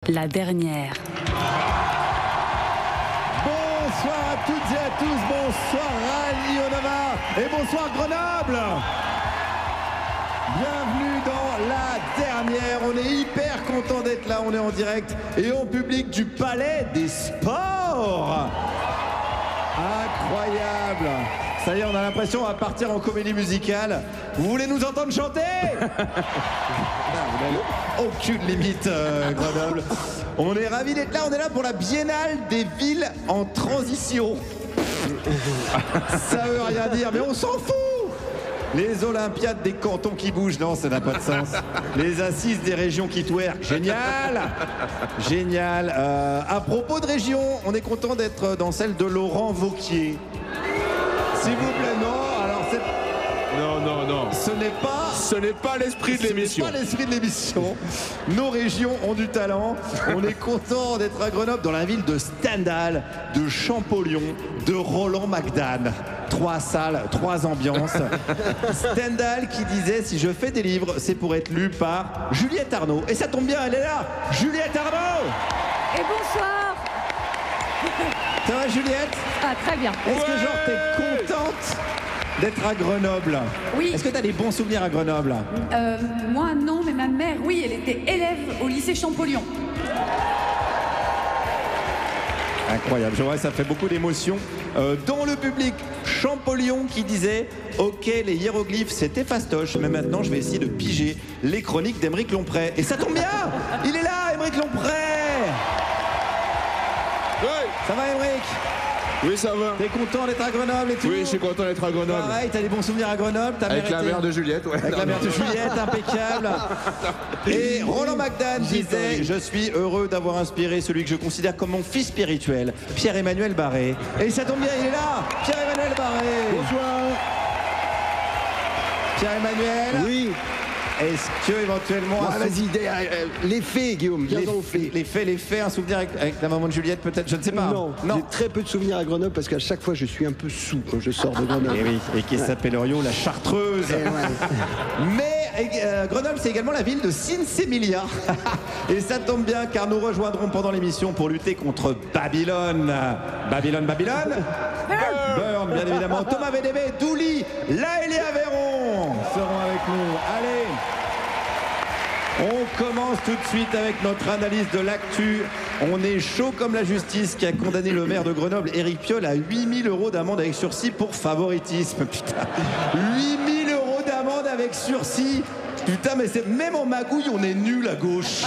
La dernière. Bonsoir à toutes et à tous, bonsoir Radio Nova et bonsoir Grenoble. Bienvenue dans La Dernière, on est hyper content d'être là, on est en direct et en public du Palais des Sports. Incroyable. Ça y est, on a l'impression qu'on va partir en comédie musicale. Vous voulez nous entendre chanter? Vous n'avez aucune limite, Grenoble. On est ravis d'être là, on est là pour la Biennale des villes en transition. Ça veut rien dire, mais on s'en fout. Les Olympiades des cantons qui bougent, non, ça n'a pas de sens. Les assises des régions qui twerkent, génial. Génial. À propos de région, on est content d'être dans celle de Laurent Wauquiez. S'il vous plaît, non, alors c'est... Non. Ce n'est pas l'esprit de l'émission. Ce n'est pas l'esprit de l'émission. Nos régions ont du talent. On est content d'être à Grenoble, dans la ville de Stendhal, de Champollion, de Roland McDan. 3 salles, 3 ambiances. Stendhal qui disait: si je fais des livres, c'est pour être lu par Juliette Arnaud. Et ça tombe bien, elle est là, Juliette Arnaud. Et bonsoir. Ça va, Juliette? Ah, très bien. Est-ce que genre t'es contente d'être à Grenoble? Oui. Est-ce que t'as des bons souvenirs à Grenoble? Moi, non, mais ma mère, oui, elle était élève au lycée Champollion. Incroyable, je vois, ça fait beaucoup d'émotions. Dans le public, Champollion qui disait: ok, les hiéroglyphes c'était fastoche, mais maintenant je vais essayer de piger les chroniques d'Aymeric Lomprey. Et ça tombe bien, il est là, Aymeric Lomprey. Ouais. Ça va, Aymeric? Oui, ça va. T'es content d'être à Grenoble et tout? Oui, je suis content d'être à Grenoble. Pareil, t'as des bons souvenirs à Grenoble? Avec la mère de Juliette, ouais. Avec la mère de Juliette, impeccable. Et Roland McDan disait: je suis heureux d'avoir inspiré celui que je considère comme mon fils spirituel, Pierre-Emmanuel Barré. Et ça tombe bien, il est là, Pierre-Emmanuel Barré. Bonsoir. Pierre-Emmanuel. Oui. Est-ce que éventuellement... Vas-y, les faits, Guillaume, viens dans les faits. Les faits, un souvenir avec la maman de Juliette peut-être, je ne sais pas. Non, j'ai très peu de souvenirs à Grenoble parce qu'à chaque fois je suis un peu sous quand je sors de Grenoble. Et oui, et qui s'appelle Rio, la Chartreuse. Mais Grenoble, c'est également la ville de Sinsemilia. Et ça tombe bien car nous rejoindrons pendant l'émission pour lutter contre Babylone. Babylone. Burn, bien évidemment. Thomas VDB, Douli, Laëlia Véron seront avec nous. Allez, on commence tout de suite avec notre analyse de l'actu. On est chaud comme la justice qui a condamné le maire de Grenoble, Éric Piolle, à 8 000 € d'amende avec sursis pour favoritisme. Putain, 8 000 € d'amende avec sursis. Putain, mais c'est même en magouille, on est nul à gauche.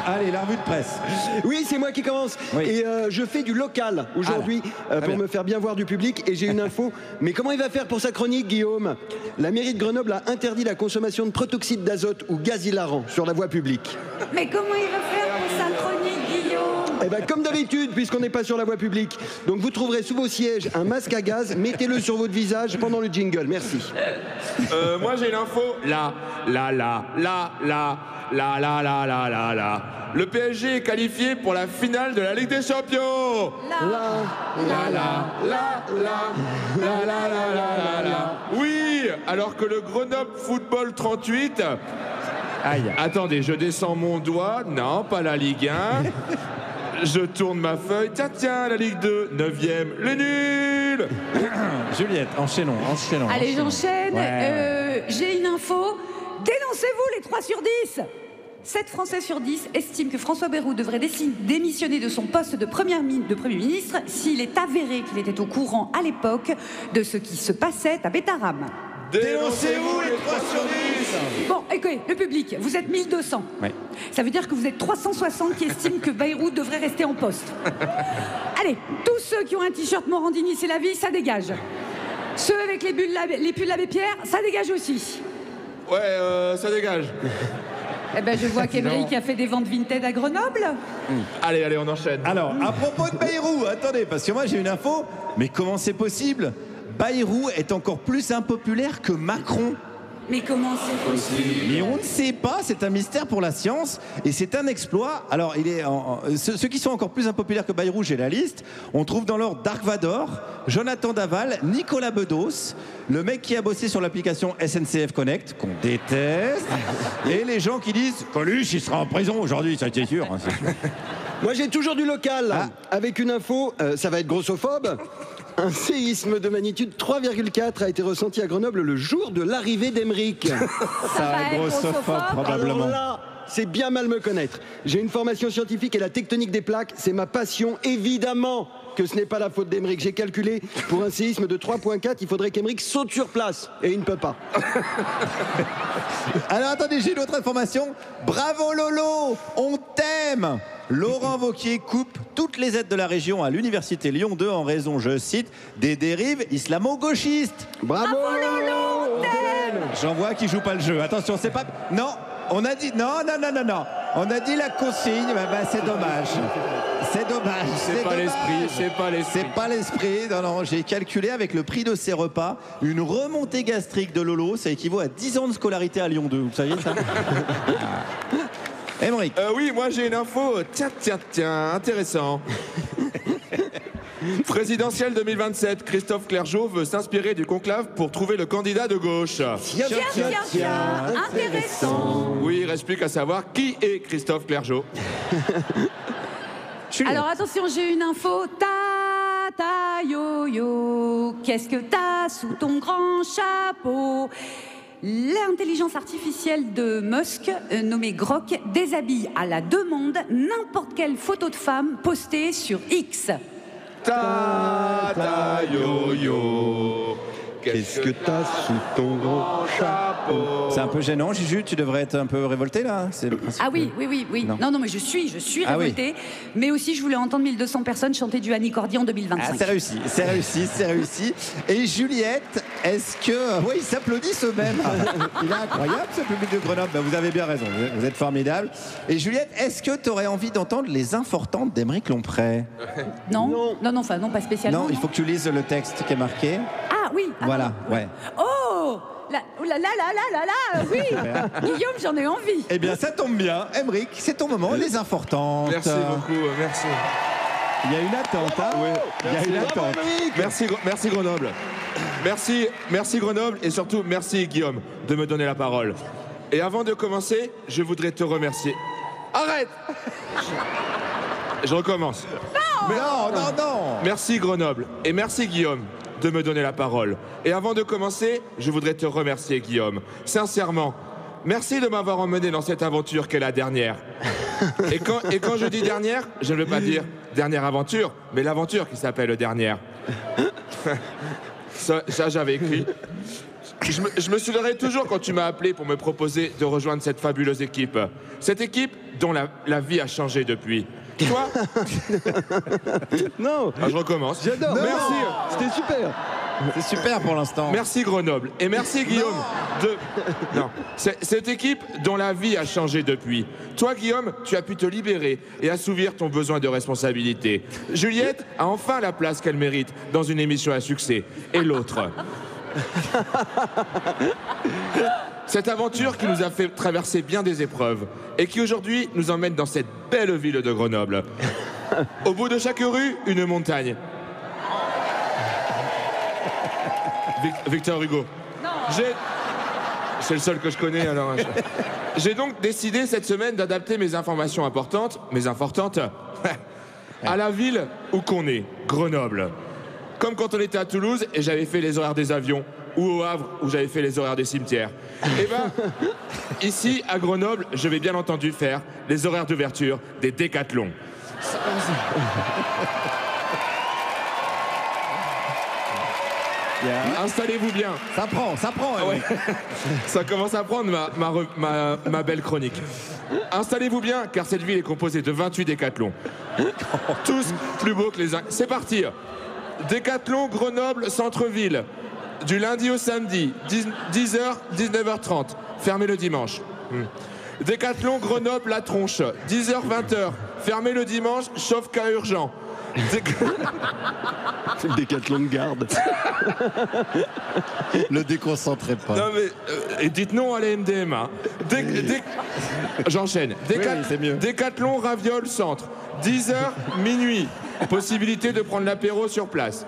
Allez, la revue de presse. Oui, c'est moi qui commence. Oui. Et je fais du local aujourd'hui pour me faire bien voir du public. Et j'ai une info. Mais comment il va faire pour sa chronique, Guillaume? La mairie de Grenoble a interdit la consommation de protoxyde d'azote ou gaz hilarant sur la voie publique. Mais comment il va faire pour sa chronique, Guillaume? Eh ben, comme d'habitude, puisqu'on n'est pas sur la voie publique. Donc vous trouverez sous vos sièges un masque à gaz. Mettez-le sur votre visage pendant le jingle. Merci. Moi j'ai une info. Le PSG est qualifié pour la finale de la Ligue des Champions. Oui, alors que le Grenoble Football 38... Aïe. Attendez, je descends mon doigt. Non, pas la Ligue 1. Je tourne ma feuille. Tiens, la Ligue 2, 9e, les nuls. Juliette, enchaînons. Allez, j'enchaîne. Ouais. J'ai une info. Dénoncez-vous les 3 sur 10. 7 Français sur 10 estiment que François Bayrou devrait démissionner de son poste de Premier ministre s'il est avéré qu'il était au courant à l'époque de ce qui se passait à Bétarame. Dénoncez-vous les 3 sur 10. Bon, écoutez, le public, vous êtes 1200. Oui. Ça veut dire que vous êtes 360 qui estiment que Bayrou devrait rester en poste. Allez, tous ceux qui ont un t-shirt Morandini, c'est la vie, ça dégage. Ceux avec les pulls Abbé Pierre, ça dégage aussi. Ouais, ça dégage. Eh ben, je vois qu'Aymeric a fait des ventes Vinted à Grenoble. Allez, on enchaîne. Alors, à propos de Bayrou, attendez, parce que moi j'ai une info, mais comment c'est possible? Bayrou est encore plus impopulaire que Macron. Mais comment c'est possible? Mais on ne sait pas, c'est un mystère pour la science et c'est un exploit. Alors, ceux qui sont encore plus impopulaires que Bayrou, j'ai la liste. On trouve dans l'ordre Dark Vador, Jonathan Daval, Nicolas Bedos, le mec qui a bossé sur l'application SNCF Connect, qu'on déteste, et les gens qui disent Coluche, il sera en prison aujourd'hui, ça c'est sûr. Hein, c'est sûr. Moi j'ai toujours du local, avec une info, ça va être grossophobe. Un séisme de magnitude 3,4 a été ressenti à Grenoble le jour de l'arrivée d'Emeric. Ça va être grossophobe, probablement. Alors là, c'est bien mal me connaître. J'ai une formation scientifique et la tectonique des plaques, c'est ma passion. Évidemment que ce n'est pas la faute d'Emeric. J'ai calculé, pour un séisme de 3,4, il faudrait qu'Emeric saute sur place. Et il ne peut pas. Alors attendez, j'ai une autre information. Bravo Lolo, on t'aime. Laurent Wauquiez coupe toutes les aides de la région à l'université Lyon 2 en raison, je cite, des dérives islamo-gauchistes. Bravo Lolo, on t'aime. J'en vois qui joue pas le jeu. Attention, c'est pas... Non, on a dit... Non. On a dit la consigne, c'est dommage. C'est dommage. C'est pas l'esprit, c'est pas l'esprit. C'est pas l'esprit. Non, j'ai calculé avec le prix de ses repas, une remontée gastrique de Lolo, ça équivaut à 10 ans de scolarité à Lyon 2. Vous saviez ça? Emeric. Oui, moi j'ai une info. Tiens, intéressant. Présidentielle 2027, Christophe Clergeau veut s'inspirer du conclave pour trouver le candidat de gauche. Tiens, intéressant. Oui, il reste plus qu'à savoir qui est Christophe Clergeau. Alors attention, j'ai une info. Ta yo, qu'est-ce que t'as sous ton grand chapeau? L'intelligence artificielle de Musk, nommée Grok, déshabille à la demande n'importe quelle photo de femme postée sur X. Yo, qu'est-ce que t'as sous ton grand chapeau? C'est un peu gênant, Juju, tu devrais être un peu révolté là. C'est le principe. Ah oui. Non, mais je suis révoltée. Mais aussi, je voulais entendre 1200 personnes chanter du Annie Cordy en 2025. Ah, c'est réussi. Et Juliette, est-ce que... Oui, ils s'applaudissent eux-mêmes. Il est incroyable ce public de Grenoble. Vous avez bien raison, vous êtes formidable. Et Juliette, est-ce que tu aurais envie d'entendre les infortantes d'Emeric Lomprey? Non, pas spécialement. Non, il faut que tu lises le texte qui est marqué. Ah oui. Voilà, ouais. Oh là, oui. Guillaume, j'en ai envie. Eh bien, ça tombe bien. Emeric, c'est ton moment, les infortantes. Merci beaucoup, merci. Il y a une attente, hein? Oui. Il y a une attente. Merci Grenoble. Merci Grenoble et surtout merci Guillaume de me donner la parole. Et avant de commencer, je voudrais te remercier. Arrête! Je recommence. Non. Merci Grenoble et merci Guillaume de me donner la parole. Et avant de commencer, je voudrais te remercier Guillaume. Sincèrement, merci de m'avoir emmené dans cette aventure qu'est la dernière. Et quand je dis dernière, je ne veux pas dire dernière aventure, mais l'aventure qui s'appelle dernière. Ça j'avais écrit. Je me souviendrai toujours quand tu m'as appelé pour me proposer de rejoindre cette fabuleuse équipe. Cette équipe dont la vie a changé depuis. Toi? Non. Je recommence. J'adore. Merci. C'était super. C'est super pour l'instant. Merci Grenoble. Et merci Guillaume. Cette équipe dont la vie a changé depuis. Toi Guillaume, tu as pu te libérer et assouvir ton besoin de responsabilité. Juliette a enfin la place qu'elle mérite dans une émission à succès. Et l'autre. Cette aventure qui nous a fait traverser bien des épreuves et qui aujourd'hui nous emmène dans cette belle ville de Grenoble. Au bout de chaque rue, une montagne. Victor Hugo. C'est le seul que je connais alors. J'ai donc décidé cette semaine d'adapter mes informations importantes, à la ville où qu'on est, Grenoble. Comme quand on était à Toulouse et j'avais fait les horaires des avions, ou au Havre où j'avais fait les horaires des cimetières. Et ici, à Grenoble, je vais bien entendu faire les horaires d'ouverture des décathlons. Installez-vous bien. Ça prend. Ouais. Ça commence à prendre ma belle chronique. Installez-vous bien, car cette ville est composée de 28 décathlons. Tous plus beaux que les uns. C'est parti. Décathlon Grenoble centre-ville. Du lundi au samedi, 10h, 19h30. Fermé le dimanche. Décathlon Grenoble La Tronche. 10h, 20h. Fermé le dimanche, sauf cas urgent. C'est le décathlon de garde. Le déconcentrez pas. Non mais, et dites non à la MDMA. J'enchaîne. Oui, c'est mieux. Décathlon Raviol Centre. 10h, minuit. Possibilité de prendre l'apéro sur place.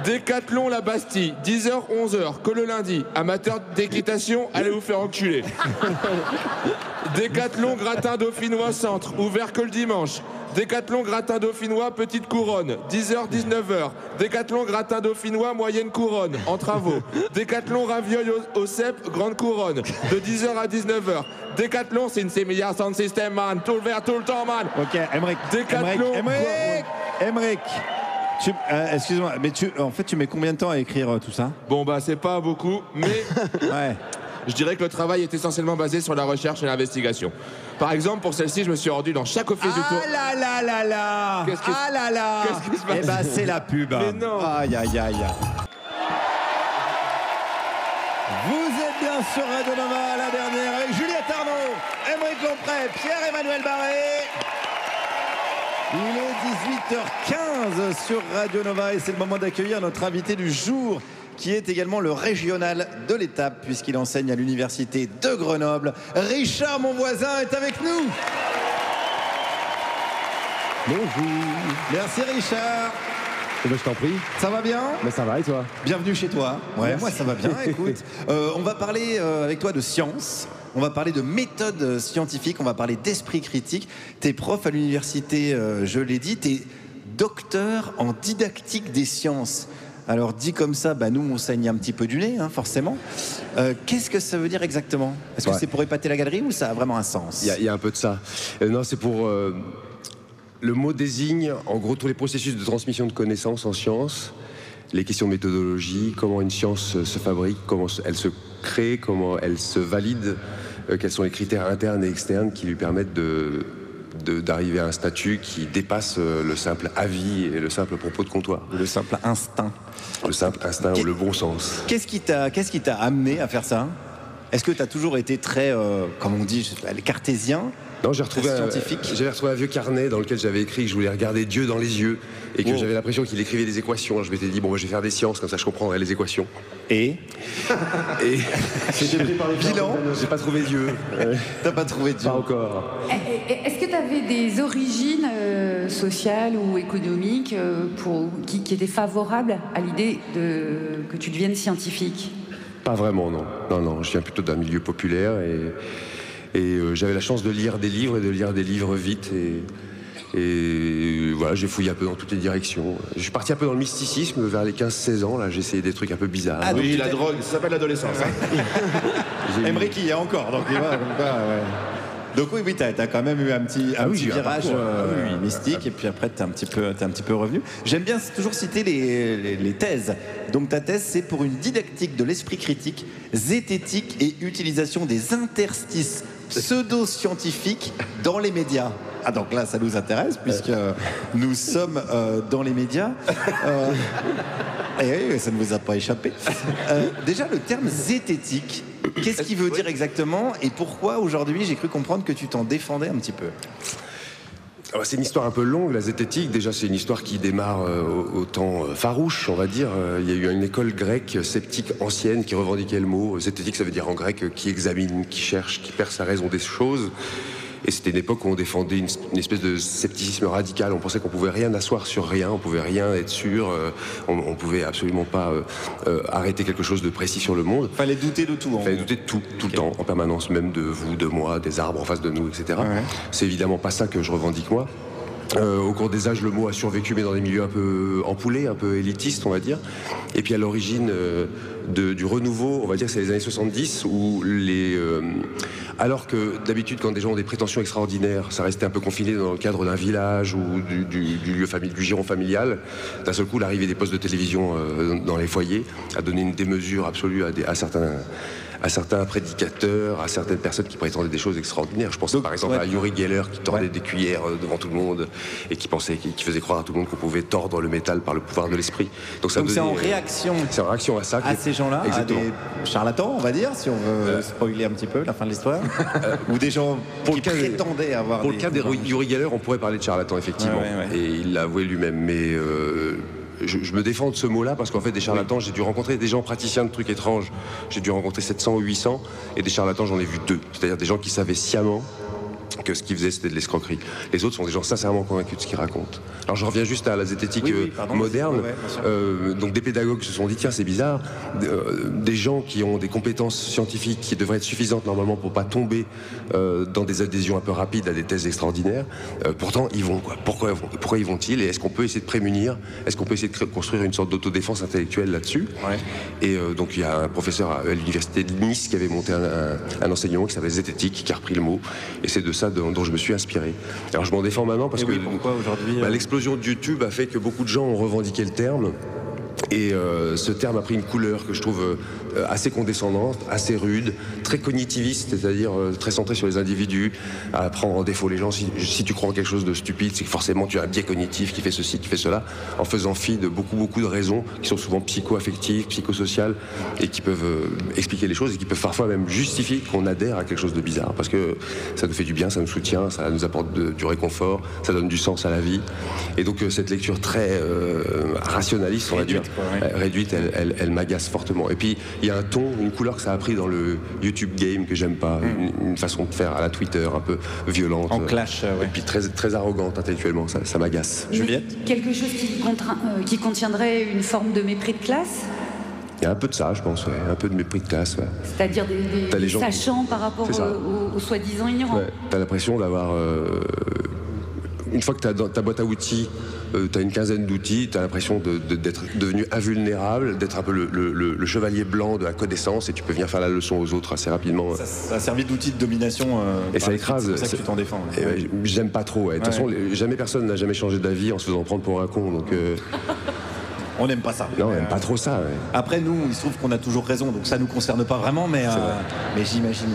Décathlon La Bastille. 10h, 11h. Que le lundi. Amateur d'équitation, allez vous faire enculer. Décathlon Gratin Dauphinois Centre. Ouvert que le dimanche. Décathlon Gratin Dauphinois Petite Couronne, 10h, 19h. Décathlon Gratin Dauphinois Moyenne Couronne, en travaux. Décathlon Raviol au cep Grande Couronne, de 10h à 19h. Décathlon, c'est une sémilliard sound system, man. Tout ouvert tout le temps, man. Ok, Emmerich. Décathlon. Emmerich. Excuse-moi, mais en fait, tu mets combien de temps à écrire tout ça? Bon, bah, c'est pas beaucoup, mais Ouais. je dirais que le travail est essentiellement basé sur la recherche et l'investigation. Par exemple, pour celle-ci, je me suis rendu dans chaque office du tour. Ah là là là là. Qu'est-ce qui se- Ah là là. Qu'est-ce qui se passe? Eh ben, c'est la pub. Mais non. Aïe, aïe, aïe. Vous êtes bien sur Radio Nova, la dernière, avec Juliette Arnaud, Emmerich Lomprey, Pierre-Emmanuel Barré. Il est 18h15 sur Radio Nova et c'est le moment d'accueillir notre invité du jour, qui est également le régional de l'étape, puisqu'il enseigne à l'université de Grenoble. Richard, mon voisin, est avec nous. Bonjour. Merci Richard. Eh ben, je t'en prie. Ça va bien? Mais ça va et toi? Bienvenue chez toi. Ouais, moi ça va bien, écoute. On va parler avec toi de science. On va parler de méthode scientifique, on va parler d'esprit critique. T'es prof à l'université, je l'ai dit, t'es docteur en didactique des sciences. Alors dit comme ça, bah, nous on saigne un petit peu du nez, hein, forcément. Qu'est-ce que ça veut dire exactement? Est-ce que c'est pour épater la galerie ou ça a vraiment un sens? Il y a un peu de ça. Non, c'est pour... le mot désigne, en gros, tous les processus de transmission de connaissances en science, les questions de méthodologie, comment une science se fabrique, comment elle se crée, comment elle se valide, quels sont les critères internes et externes qui lui permettent d'arriver à un statut qui dépasse le simple avis et le simple propos de comptoir. Le simple instinct. Le simple instinct ou le bon sens. Qu'est-ce qui t'a amené à faire ça? Est-ce que tu as toujours été très, comme on dit, cartésien? Non, j'avais retrouvé un vieux carnet dans lequel j'avais écrit que je voulais regarder Dieu dans les yeux et que j'avais l'impression qu'il écrivait des équations. Alors je m'étais dit, bon, je vais faire des sciences, comme ça je comprendrai les équations. Et C'était pris par les bilan. J'ai pas trouvé Dieu. T'as pas trouvé Dieu? Pas encore. Est-ce que tu avais des origines sociales ou économiques qui étaient favorables à l'idée que tu deviennes scientifique? Pas vraiment, non. Non, je viens plutôt d'un milieu populaire et j'avais la chance de lire des livres et de lire des livres vite et voilà, j'ai fouillé un peu dans toutes les directions. Je suis parti un peu dans le mysticisme vers les 15-16 ans, là, j'ai essayé des trucs un peu bizarres. Ah, Oui, la drogue, ça s'appelle l'adolescence. Hein. Emmerich y est encore, donc il va comme quoi, ouais. Donc oui, t'as quand même eu un petit virage mystique, et puis après t'es un petit peu revenu. J'aime bien toujours citer les thèses. Donc ta thèse, c'est pour une didactique de l'esprit critique, zététique et utilisation des interstices pseudo-scientifiques dans les médias. Ah donc là, ça nous intéresse puisque nous sommes dans les médias. Et oui, ça ne vous a pas échappé. Déjà, le terme zététique, qu'est-ce qu'il veut dire exactement et pourquoi aujourd'hui j'ai cru comprendre que tu t'en défendais un petit peu? C'est une histoire un peu longue, la zététique. Déjà, c'est une histoire qui démarre au temps farouche, on va dire. Il y a eu une école grecque sceptique ancienne qui revendiquait le mot. Zététique, ça veut dire en grec qui examine, qui cherche, qui perd sa raison des choses. Et c'était une époque où on défendait une espèce de scepticisme radical. On pensait qu'on pouvait rien asseoir sur rien, on pouvait rien être sûr, on pouvait absolument pas arrêter quelque chose de précis sur le monde. Fallait douter de tout. Fallait douter de tout, tout le temps, en permanence, même de vous, de moi, des arbres en face de nous, etc. Ouais. C'est évidemment pas ça que je revendique moi. Au cours des âges, le mot a survécu, mais dans des milieux un peu empoulés, un peu élitistes, on va dire. Et puis à l'origine du renouveau, on va dire que c'est les années 70, où alors que d'habitude, quand des gens ont des prétentions extraordinaires, ça restait un peu confiné dans le cadre d'un village ou du giron familial. D'un seul coup, l'arrivée des postes de télévision dans les foyers a donné une démesure absolue à à certains prédicateurs, à certaines personnes qui prétendaient des choses extraordinaires. Je pense par exemple à Uri Geller qui tordait des cuillères devant tout le monde et qui faisait croire à tout le monde qu'on pouvait tordre le métal par le pouvoir de l'esprit. Donc c'est en réaction. C'est en réaction à ça. À ces gens-là, à des charlatans, on va dire, si on veut spoiler un petit peu la fin de l'histoire, ou des gens qui prétendaient avoir. Pour le cas d'Uri Geller, on pourrait parler de charlatan effectivement, et il l'a avoué lui-même. Mais je me défends de ce mot-là parce qu'en fait, des charlatans, j'ai dû rencontrer des gens praticiens de trucs étranges. J'ai dû rencontrer 700 ou 800, et des charlatans, j'en ai vu 2. C'est-à-dire des gens qui savaient sciemment que ce qu'ils faisaient c'était de l'escroquerie. Les autres sont des gens sincèrement convaincus de ce qu'ils racontent. Alors je reviens juste à la zététique moderne. Donc des pédagogues se sont dit tiens c'est bizarre, des gens qui ont des compétences scientifiques qui devraient être suffisantes normalement pour pas tomber dans des adhésions un peu rapides à des thèses extraordinaires, pourtant ils vont quoi. Pourquoi ils vont-ils, et est-ce qu'on peut essayer de prémunir, est-ce qu'on peut essayer de construire une sorte d'autodéfense intellectuelle là-dessus? Et donc il y a un professeur à l'université de Nice qui avait monté un enseignement qui s'appelait zététique, qui a repris le mot, et c'est de ça dont je me suis inspiré. Alors je m'en défends maintenant parce que pourquoi aujourd'hui l'explosion de YouTube a fait que beaucoup de gens ont revendiqué le terme. Et ce terme a pris une couleur que je trouve assez condescendante, assez rude, très cognitiviste, c'est-à-dire très centrée sur les individus, à prendre en défaut les gens. Si tu crois en quelque chose de stupide, c'est que forcément tu as un biais cognitif qui fait ceci, qui fait cela, en faisant fi de beaucoup de raisons qui sont souvent psycho-affectives, psychosociales, et qui peuvent expliquer les choses et qui peuvent parfois même justifier qu'on adhère à quelque chose de bizarre. Parce que ça nous fait du bien, ça nous soutient, ça nous apporte du réconfort, ça donne du sens à la vie. Et donc cette lecture très rationaliste, on va dire, réduite, elle m'agace fortement. Et puis il y a un ton, une couleur que ça a pris dans le YouTube game que j'aime pas, une façon de faire à la Twitter un peu violente, en clash, et puis très arrogante intellectuellement, ça m'agace. Juliette, quelque chose qui contiendrait une forme de mépris de classe. Il y a un peu de ça, je pense, un peu de mépris de classe. C'est-à-dire des sachants par rapport aux soi-disant ignorants. T'as l'impression d'avoir une fois que tu as ta boîte à outils, tu as une quinzaine d'outils, tu as l'impression d'être devenu invulnérable, d'être un peu le chevalier blanc de la connaissance, et tu peux venir faire la leçon aux autres assez rapidement. Ça a servi d'outil de domination. Et ça écrase. C'est pour ça que tu t'en défends. J'aime pas trop. De toute façon, jamais personne n'a jamais changé d'avis en se faisant prendre pour un con. Donc, on n'aime pas ça. Non, on n'aime pas trop ça. Après, nous, il se trouve qu'on a toujours raison, donc ça ne nous concerne pas vraiment, mais j'imagine,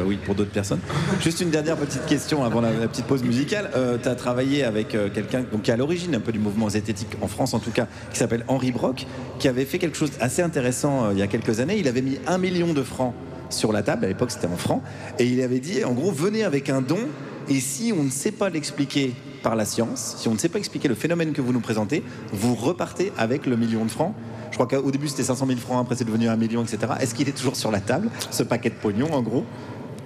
oui, pour d'autres personnes. Juste une dernière petite question avant la petite pause musicale. Tu as travaillé avec quelqu'un qui est à l'origine un peu du mouvement zététique, en France en tout cas, qui s'appelle Henri Brock, qui avait fait quelque chose d'assez intéressant il y a quelques années. Il avait mis 1 million de francs sur la table, à l'époque c'était en francs, et il avait dit, en gros, venez avec un don, et si on ne sait pas l'expliquer par la science, si on ne sait pas expliquer le phénomène que vous nous présentez, vous repartez avec le 1 million de francs. Je crois qu'au début c'était 500 000 francs, après c'est devenu 1 million, etc. Est-ce qu'il est toujours sur la table, ce paquet de pognon en gros?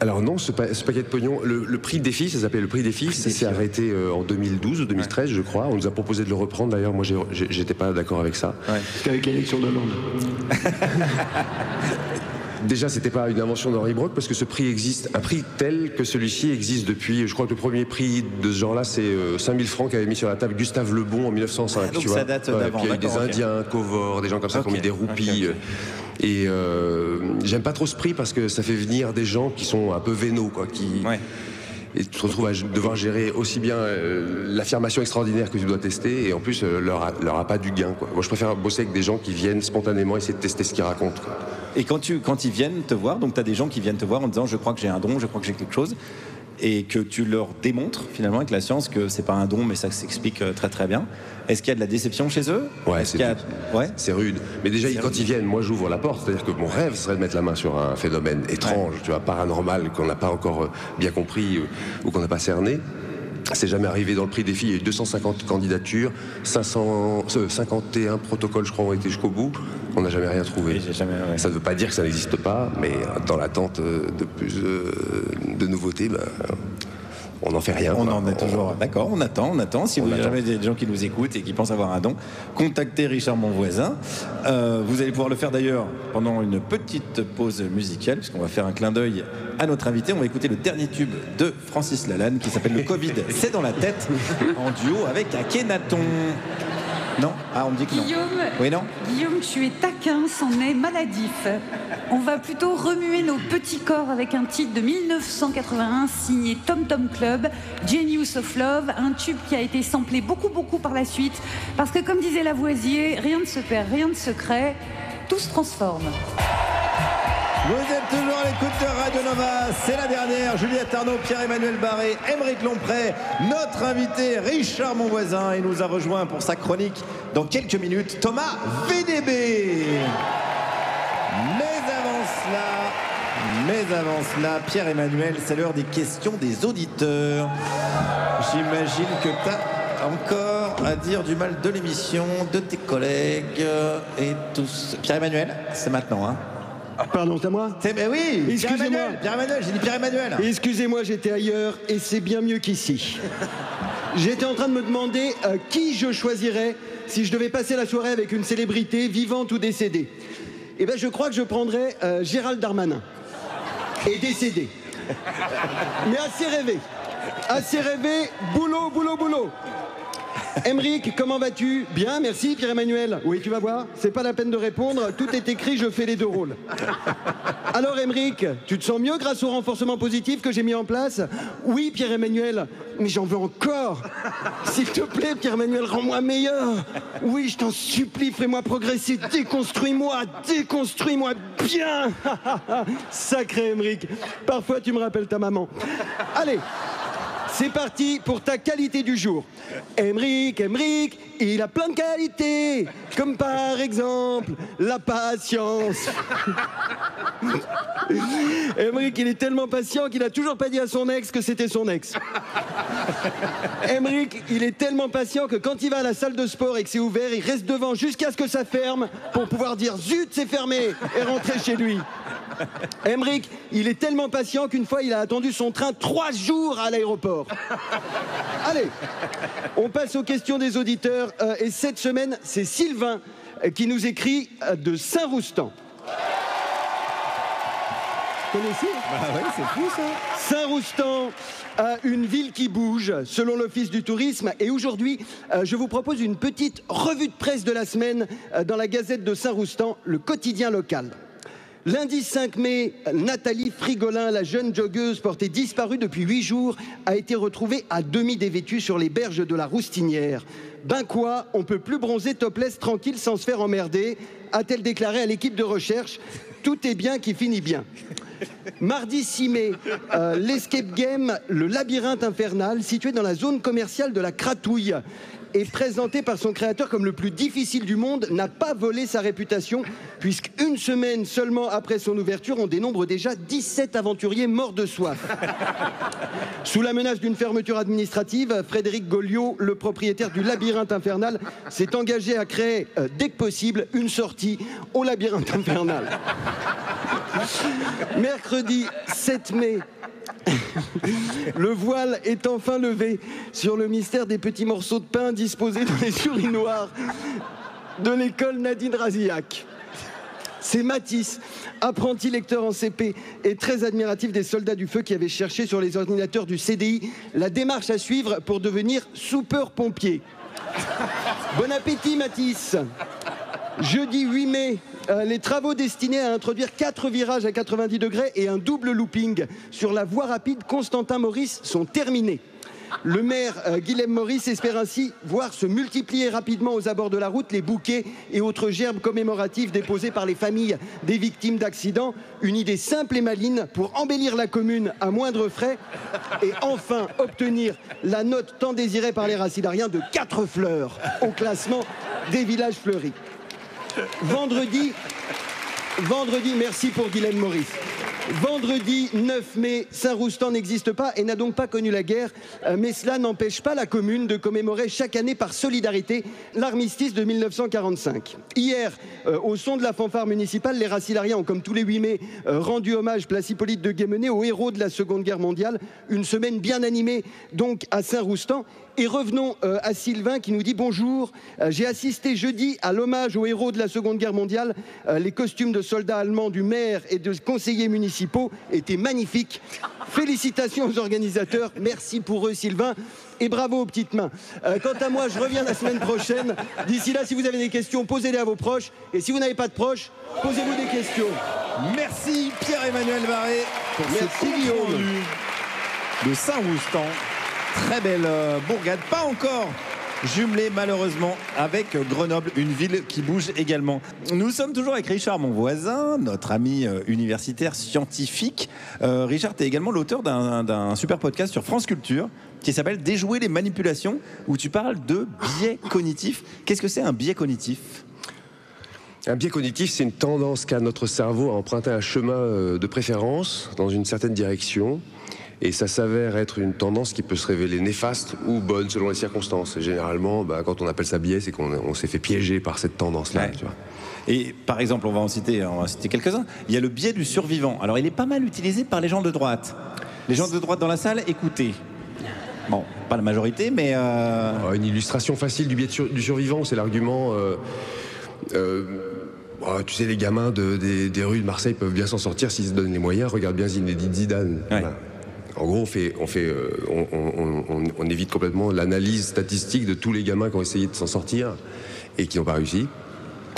Alors non, ce paquet de pognon, le prix défi, ça s'appelait le prix défi, ça s'est arrêté en 2012 ou 2013 je crois. On nous a proposé de le reprendre d'ailleurs, moi j'étais pas d'accord avec ça. Parce qu'avec l'élection de Hollande. Déjà, c'était pas une invention d'Henri Brock parce que ce prix existe, un prix tel que celui-ci existe depuis, je crois que le premier prix de ce genre-là, c'est 5000 francs qu'avait mis sur la table Gustave Le Bon en 1905. Donc tu vois. Ça date d'avant. Puis il y a eu des Indiens, Covor, des gens comme ça qui ont mis des roupies. Et j'aime pas trop ce prix parce que ça fait venir des gens qui sont un peu vénaux, quoi, et tu te retrouves à devoir gérer aussi bien l'affirmation extraordinaire que tu dois tester, et en plus leur appât du gain, quoi. Moi je préfère bosser avec des gens qui viennent spontanément essayer de tester ce qu'ils racontent, quoi. Et quand ils viennent te voir, donc tu as des gens qui viennent te voir en disant je crois que j'ai un don, je crois que j'ai quelque chose, et que tu leur démontres finalement avec la science que c'est pas un don mais ça s'explique très très bien. Est-ce qu'il y a de la déception chez eux? C'est rude. Mais déjà quand ils viennent, moi j'ouvre la porte, c'est-à-dire que mon rêve serait de mettre la main sur un phénomène étrange, tu vois, paranormal, qu'on n'a pas encore bien compris ou qu'on n'a pas cerné. C'est jamais arrivé dans le prix défi, il y a eu 250 candidatures, 51 protocoles je crois ont été jusqu'au bout, on n'a jamais rien trouvé. Ça ne veut pas dire que ça n'existe pas, mais dans l'attente de plus de nouveautés, on n'en fait rien. On en est toujours d'accord, on attend. Si vous avez jamais des gens qui nous écoutent et qui pensent avoir un don, contactez Richard Monvoisin. Vous allez pouvoir le faire d'ailleurs pendant une petite pause musicale, puisqu'on va faire un clin d'œil à notre invité. On va écouter le dernier tube de Francis Lalanne qui s'appelle Le Covid, c'est dans la tête, en duo avec Akhenaton. Non? Ah, on me dit que non. Guillaume, tu es taquin, c'en est maladif. On va plutôt remuer nos petits corps avec un titre de 1981 signé Tom Tom Club, Genius of Love, un tube qui a été samplé beaucoup par la suite, parce que comme disait Lavoisier, rien ne se perd, rien ne se crée, tout se transforme. Vous êtes toujours à l'écoute de Radio Nova, c'est la dernière. Juliette Arnaud, Pierre-Emmanuel Barré, Aymeric Lompré, notre invité Richard Monvoisin, et nous a rejoint pour sa chronique dans quelques minutes, Thomas VDB. Mais avant cela, Pierre-Emmanuel, c'est l'heure des questions des auditeurs. J'imagine que tu as encore à dire du mal de l'émission, de tes collègues et tous. Pierre-Emmanuel, c'est maintenant, hein. Pardon, c'est à moi? Oui, excusez-moi. Pierre-Emmanuel, j'ai dit Pierre-Emmanuel. Excusez-moi, j'étais ailleurs et c'est bien mieux qu'ici. J'étais en train de me demander qui je choisirais si je devais passer la soirée avec une célébrité vivante ou décédée. Eh bien, je crois que je prendrais Gérald Darmanin. Et décédé. Mais assez rêvé, boulot, boulot, boulot. Aymeric, comment vas-tu? Bien, merci Pierre-Emmanuel. Oui, tu vas voir, c'est pas la peine de répondre, tout est écrit, je fais les deux rôles. Alors Aymeric, tu te sens mieux grâce au renforcement positif que j'ai mis en place? Oui Pierre-Emmanuel, mais j'en veux encore. S'il te plaît Pierre-Emmanuel, rends-moi meilleur. Oui, je t'en supplie, fais-moi progresser, déconstruis-moi bien. Sacré Aymeric, parfois tu me rappelles ta maman. Allez, c'est parti pour ta qualité du jour. Aymeric, il a plein de qualités, comme par exemple la patience. Aymeric, il est tellement patient qu'il a toujours pas dit à son ex que c'était son ex. Aymeric, il est tellement patient que quand il va à la salle de sport et que c'est ouvert, il reste devant jusqu'à ce que ça ferme pour pouvoir dire zut, c'est fermé et rentrer chez lui. Aymeric, il est tellement patient qu'une fois, il a attendu son train 3 jours à l'aéroport. Allez, on passe aux questions des auditeurs. Et cette semaine, c'est Sylvain qui nous écrit de Saint-Roustan. Vous connaissez? Bah oui, c'est fou ça. Saint-Roustan, une ville qui bouge, selon l'Office du tourisme. Et aujourd'hui, je vous propose une petite revue de presse de la semaine dans la Gazette de Saint-Roustan, le quotidien local. Lundi 5 mai, Nathalie Frigolin, la jeune joggeuse portée disparue depuis 8 jours, a été retrouvée à demi dévêtue sur les berges de la Roustinière. Ben quoi, on peut plus bronzer topless tranquille sans se faire emmerder, a-t-elle déclaré à l'équipe de recherche. Tout est bien qui finit bien. Mardi 6 mai, l'escape game, le labyrinthe infernal, situé dans la zone commerciale de la Cratouille, et présenté par son créateur comme le plus difficile du monde, n'a pas volé sa réputation, puisqu'une semaine seulement après son ouverture, on dénombre déjà 17 aventuriers morts de soif. Sous la menace d'une fermeture administrative, Frédéric Goliot, le propriétaire du labyrinthe infernal, s'est engagé à créer, dès que possible, une sortie au labyrinthe infernal. Mercredi 7 mai, le voile est enfin levé sur le mystère des petits morceaux de pain disposés dans les urinoirs de l'école Nadine Razillac. C'est Mathis, apprenti lecteur en CP et très admiratif des soldats du feu qui avaient cherché sur les ordinateurs du CDI la démarche à suivre pour devenir soupeur-pompier. Bon appétit Mathis. Jeudi 8 mai, les travaux destinés à introduire 4 virages à 90 degrés et un double looping sur la voie rapide Constantin-Maurice sont terminés. Le maire Guilhem Maurice espère ainsi voir se multiplier rapidement aux abords de la route les bouquets et autres gerbes commémoratives déposés par les familles des victimes d'accidents. Une idée simple et maligne pour embellir la commune à moindre frais et enfin obtenir la note tant désirée par les racilariens de 4 fleurs au classement des villages fleuris. Vendredi, merci pour Guilhem Maurice. Vendredi 9 mai, Saint-Roustan n'existe pas et n'a donc pas connu la guerre, mais cela n'empêche pas la commune de commémorer chaque année par solidarité l'armistice de 1945. Hier, au son de la fanfare municipale, les racilariens ont, comme tous les 8 mai, rendu hommage place Hippolyte de Guémené aux héros de la Seconde Guerre mondiale. Une semaine bien animée donc à Saint-Roustan. Et revenons à Sylvain qui nous dit bonjour. J'ai assisté jeudi à l'hommage aux héros de la Seconde Guerre mondiale. Les costumes de soldats allemands du maire et de conseillers municipaux étaient magnifiques. Félicitations aux organisateurs. Merci pour eux Sylvain. Et bravo aux petites mains. Quant à moi, je reviens la semaine prochaine. D'ici là, si vous avez des questions, posez-les à vos proches. Et si vous n'avez pas de proches, posez-vous des questions. Merci Pierre-Emmanuel Barré pour ce Guillaume de Saint-Roustan. Très belle bourgade. Pas encore jumelé malheureusement avec Grenoble, une ville qui bouge également. Nous sommes toujours avec Richard, mon voisin, notre ami universitaire scientifique. Richard, tu es également l'auteur d'un super podcast sur France Culture qui s'appelle Déjouer les manipulations, où tu parles de biais cognitifs. Qu'est-ce que c'est un biais cognitif ? Un biais cognitif, c'est une tendance qu'a notre cerveau à emprunter un chemin de préférence dans une certaine direction. Et ça s'avère être une tendance qui peut se révéler néfaste ou bonne selon les circonstances. Et généralement, quand on appelle ça biais, c'est qu'on s'est fait piéger par cette tendance-là. Ouais. Tu vois. Et par exemple, on va en citer quelques-uns. Il y a le biais du survivant. Alors, il est pas mal utilisé par les gens de droite. Les gens de droite dans la salle, écoutez. Bon, pas la majorité, mais... Une illustration facile du biais du survivant, c'est l'argument... tu sais, les gamins des rues de Marseille peuvent bien s'en sortir s'ils se donnent les moyens. Regarde bien Zinedine Zidane. Ouais. Voilà. En gros, on évite complètement l'analyse statistique de tous les gamins qui ont essayé de s'en sortir et qui n'ont pas réussi.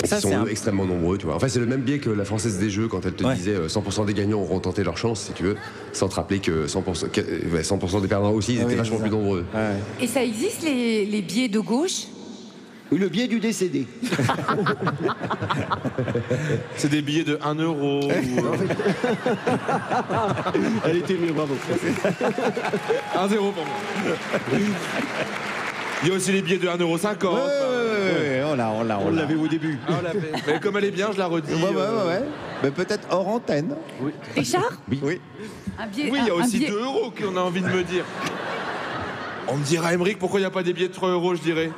Et qui sont extrêmement nombreux, tu vois. Enfin, c'est le même biais que la Française des Jeux quand elle te disait 100% des gagnants auront tenté leur chance, si tu veux, sans te rappeler que 100% des perdants aussi, ils étaient vachement plus nombreux. Ouais. Et ça existe les biais de gauche ? Oui, le biais du décédé. C'est des billets de 1 euro. Elle était mieux, bravo. 1 0 pour moi. Il y a aussi les billets de 1,50 €. On l'avait au début. Mais comme elle est bien, je la redis. Ouais. Mais peut-être hors antenne. Oui. Richard ? Oui. Un biais, Oui, il y a aussi 2 € qu'on a envie de me dire. On me dira, Aymeric, pourquoi il n'y a pas des billets de 3 € je dirais.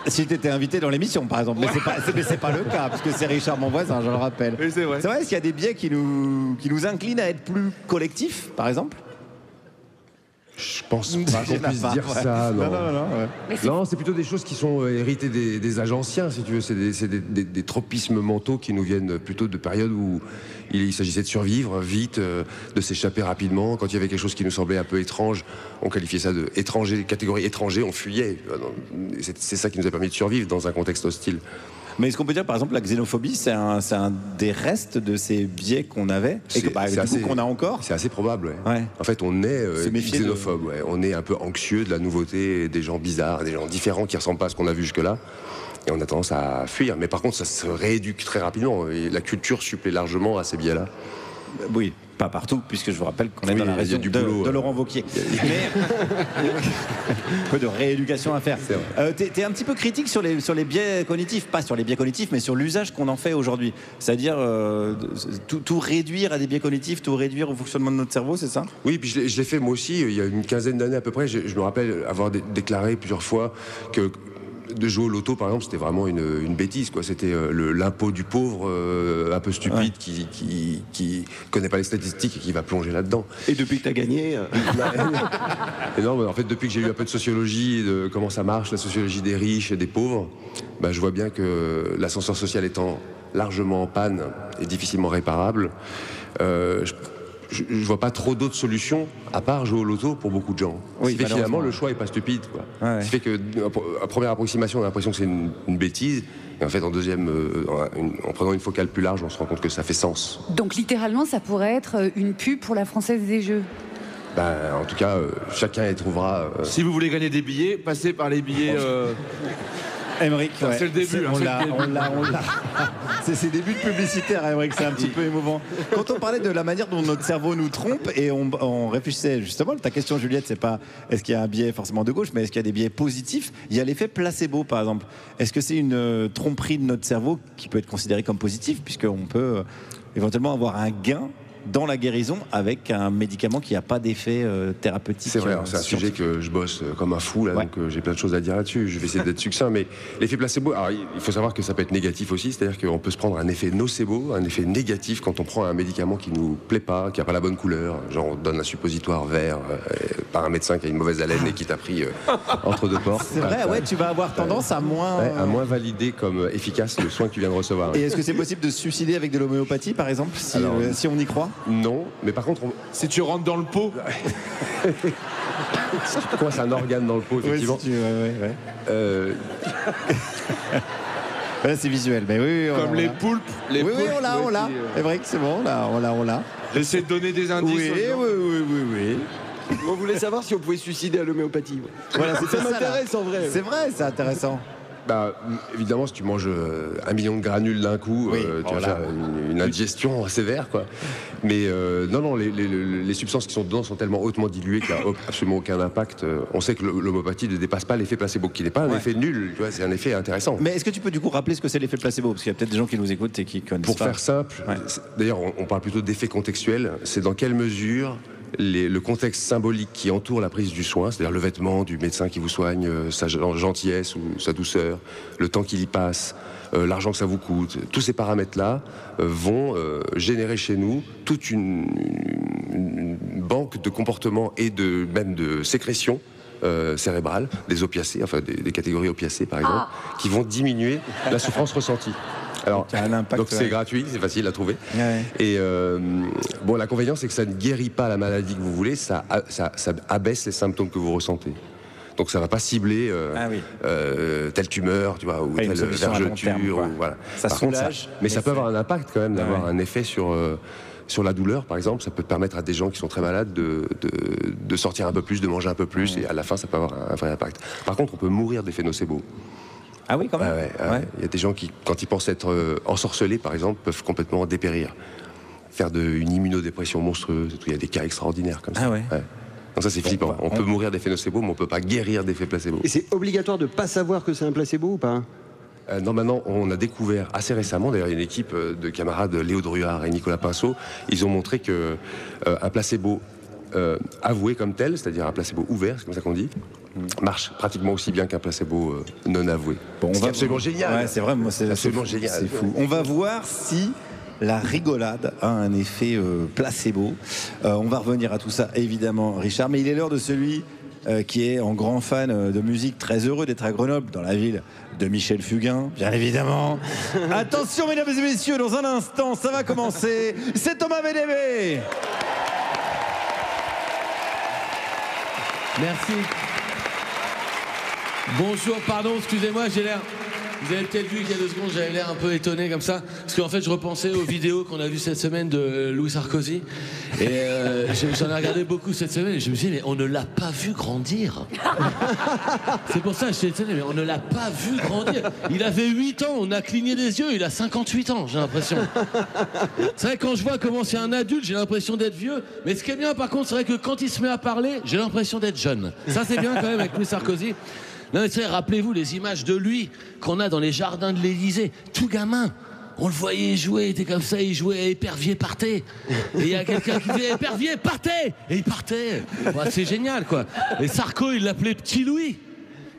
Si tu étais invité dans l'émission, par exemple. Mais c'est pas le cas, parce que c'est Richard, mon voisin, je le rappelle. Oui, c'est vrai. C'est vrai, est-ce qu'il y a des biais qui nous inclinent à être plus collectifs, par exemple ? Je pense pas qu'on puisse dire ça. Non, non, c'est plutôt des choses qui sont héritées des âges anciens, si tu veux. C'est des tropismes mentaux qui nous viennent plutôt de périodes où il s'agissait de survivre vite, de s'échapper rapidement. Quand il y avait quelque chose qui nous semblait un peu étrange, on qualifiait ça de étranger, catégorie étranger, on fuyait. C'est ça qui nous a permis de survivre dans un contexte hostile. Mais est-ce qu'on peut dire, par exemple, la xénophobie, c'est un des restes de ces biais qu'on avait et qu'on a encore ? C'est assez probable, ouais. En fait, on est xénophobe, ouais. On est un peu anxieux de la nouveauté, des gens bizarres, des gens différents qui ne ressemblent pas à ce qu'on a vu jusque-là. Et on a tendance à fuir. Mais par contre, ça se rééduque très rapidement. Et la culture supplée largement à ces biais-là. Oui, pas partout, puisque je vous rappelle qu'on est dans la région de Laurent Wauquiez. Mais un peu de rééducation à faire. T'es un petit peu critique sur les biais cognitifs, pas sur les biais cognitifs, mais sur l'usage qu'on en fait aujourd'hui. C'est-à-dire tout réduire à des biais cognitifs, tout réduire au fonctionnement de notre cerveau, c'est ça ? Oui, puis je l'ai fait moi aussi, il y a une quinzaine d'années à peu près. Je me rappelle avoir déclaré plusieurs fois que de jouer au loto, par exemple, c'était vraiment une bêtise, quoi. C'était l'impôt du pauvre un peu stupide qui connaît pas les statistiques et qui va plonger là-dedans. Et depuis que tu as gagné Et non, mais en fait, depuis que j'ai eu un peu de sociologie, de comment ça marche, la sociologie des riches et des pauvres, je vois bien que l'ascenseur social étant largement en panne et difficilement réparable, je vois pas trop d'autres solutions à part jouer au loto pour beaucoup de gens. Oui, finalement, le choix est pas stupide, quoi. Ouais. Ce qui fait que, à première approximation, on a l'impression que c'est une bêtise. Et en fait, en deuxième, en prenant une focale plus large, on se rend compte que ça fait sens. Donc, littéralement, ça pourrait être une pub pour la Française des Jeux. En tout cas, chacun y trouvera. Si vous voulez gagner des billets, passez par les billets. Aymeric, c'est le début. On l'a. C'est ses débuts de publicitaire, Aymeric, c'est un petit peu émouvant. Quand on parlait de la manière dont notre cerveau nous trompe, et on réfléchissait justement, ta question, Juliette, c'est pas est-ce qu'il y a un biais forcément de gauche, mais est-ce qu'il y a des biais positifs ? Il y a l'effet placebo, par exemple. Est-ce que c'est une tromperie de notre cerveau qui peut être considérée comme positive, puisqu'on peut éventuellement avoir un gain dans la guérison avec un médicament qui n'a pas d'effet thérapeutique. C'est vrai, c'est un sujet que je bosse comme un fou, là, donc j'ai plein de choses à dire là-dessus. Je vais essayer d'être succinct, mais l'effet placebo, alors, il faut savoir que ça peut être négatif aussi, c'est-à-dire qu'on peut se prendre un effet nocebo, un effet négatif quand on prend un médicament qui nous plaît pas, qui n'a pas la bonne couleur, genre on donne un suppositoire vert par un médecin qui a une mauvaise haleine et qui t'a pris entre deux portes. C'est vrai, tu vas avoir tendance à moins valider comme efficace le soin que tu viens de recevoir. Et est-ce que c'est possible de se suicider avec de l'homéopathie, par exemple, si on y croit ? Non, mais par contre... Si tu rentres dans le pot... Si tu commences un organe dans le pot, effectivement. Là, c'est visuel, mais oui. Comme les poulpes. Oui, on l'a. C'est vrai que c'est bon, on l'a. J'essaie de donner des indices. Oui. On voulait savoir si on pouvait se suicider à l'homéopathie. Voilà, c'est Ça m'intéresse en vrai. C'est vrai, c'est intéressant. Bah, évidemment, si tu manges 1 million de granules d'un coup, Oui, tu vas faire une indigestion sévère, quoi. Mais non, les substances qui sont dedans sont tellement hautement diluées qu'il n'y a absolument aucun impact. On sait que l'homéopathie ne dépasse pas l'effet placebo, qui n'est pas un effet nul, tu vois, c'est un effet intéressant. Mais est-ce que tu peux du coup rappeler ce que c'est l'effet placebo? Parce qu'il y a peut-être des gens qui nous écoutent et qui connaissent Pour pas. faire simple, d'ailleurs, on parle plutôt d'effet contextuel. C'est dans quelle mesure le contexte symbolique qui entoure la prise du soin, c'est-à-dire le vêtement du médecin qui vous soigne, sa gentillesse ou sa douceur, le temps qu'il y passe, l'argent que ça vous coûte, tous ces paramètres-là vont générer chez nous toute une banque de comportements et même de sécrétions cérébrales, des opiacés, enfin des catégories opiacées par exemple, qui vont diminuer la souffrance ressentie. Alors, donc c'est gratuit, c'est facile à trouver. Ouais. Et bon, l'inconvénient, c'est que ça ne guérit pas la maladie que vous voulez, ça abaisse les symptômes que vous ressentez. Donc ça ne va pas cibler telle tumeur, tu vois, ou telle vergeture. Voilà. Ça soulage. Mais ça peut avoir un impact quand même, d'avoir un effet sur la douleur, par exemple. Ça peut permettre à des gens qui sont très malades de sortir un peu plus, de manger un peu plus, et à la fin, ça peut avoir un vrai impact. Par contre, on peut mourir d'effets nocebo. Ah oui, quand même. Il y a des gens qui, quand ils pensent être ensorcelés, par exemple, peuvent complètement dépérir. Faire une immunodépression monstrueuse. Il y a des cas extraordinaires comme ça. Ah ouais. Donc ça, c'est flippant. On peut mourir d'effets nocebo, mais on ne peut pas guérir d'effets placebo. Et c'est obligatoire de ne pas savoir que c'est un placebo ou pas? Non, maintenant, on a découvert assez récemment, d'ailleurs, il y a une équipe de camarades, Léo Druard et Nicolas Pinceau, ils ont montré que un placebo avoué comme tel, c'est-à-dire un placebo ouvert, c'est comme ça qu'on dit, marche pratiquement aussi bien qu'un placebo non avoué. Bon, c'est absolument génial. Ouais, c'est vrai, moi, c'est absolument génial. C'est fou. On va voir si la rigolade a un effet placebo. On va revenir à tout ça, évidemment, Richard. Mais il est l'heure de celui qui est un grand fan de musique, très heureux d'être à Grenoble, dans la ville de Michel Fugain, bien évidemment. Attention, mesdames et messieurs, dans un instant, ça va commencer. C'est Thomas VDB. Merci. Bonjour, pardon, excusez-moi, j'ai l'air... Vous avez peut-être vu qu'il y a 2 secondes, j'avais l'air un peu étonné comme ça. Parce qu'en fait, je repensais aux vidéos qu'on a vues cette semaine de Louis Sarkozy. Et j'en ai regardé beaucoup cette semaine. Et je me suis dit, mais on ne l'a pas vu grandir. C'est pour ça que je suis étonné, mais on ne l'a pas vu grandir. Il avait 8 ans, on a cligné des yeux, il a 58 ans, j'ai l'impression. C'est vrai, quand je vois comment c'est un adulte, j'ai l'impression d'être vieux. Mais ce qui est bien, par contre, c'est vrai que quand il se met à parler, j'ai l'impression d'être jeune. Ça, c'est bien quand même avec Louis Sarkozy. Non, mais c'est, rappelez-vous les images de lui qu'on a dans les jardins de l'Élysée. Tout gamin, on le voyait jouer, il était comme ça, il jouait, Épervier partez. Et il y a quelqu'un qui disait Épervier partez. Et il partait. Ouais, c'est génial, quoi. Et Sarko, il l'appelait Petit Louis.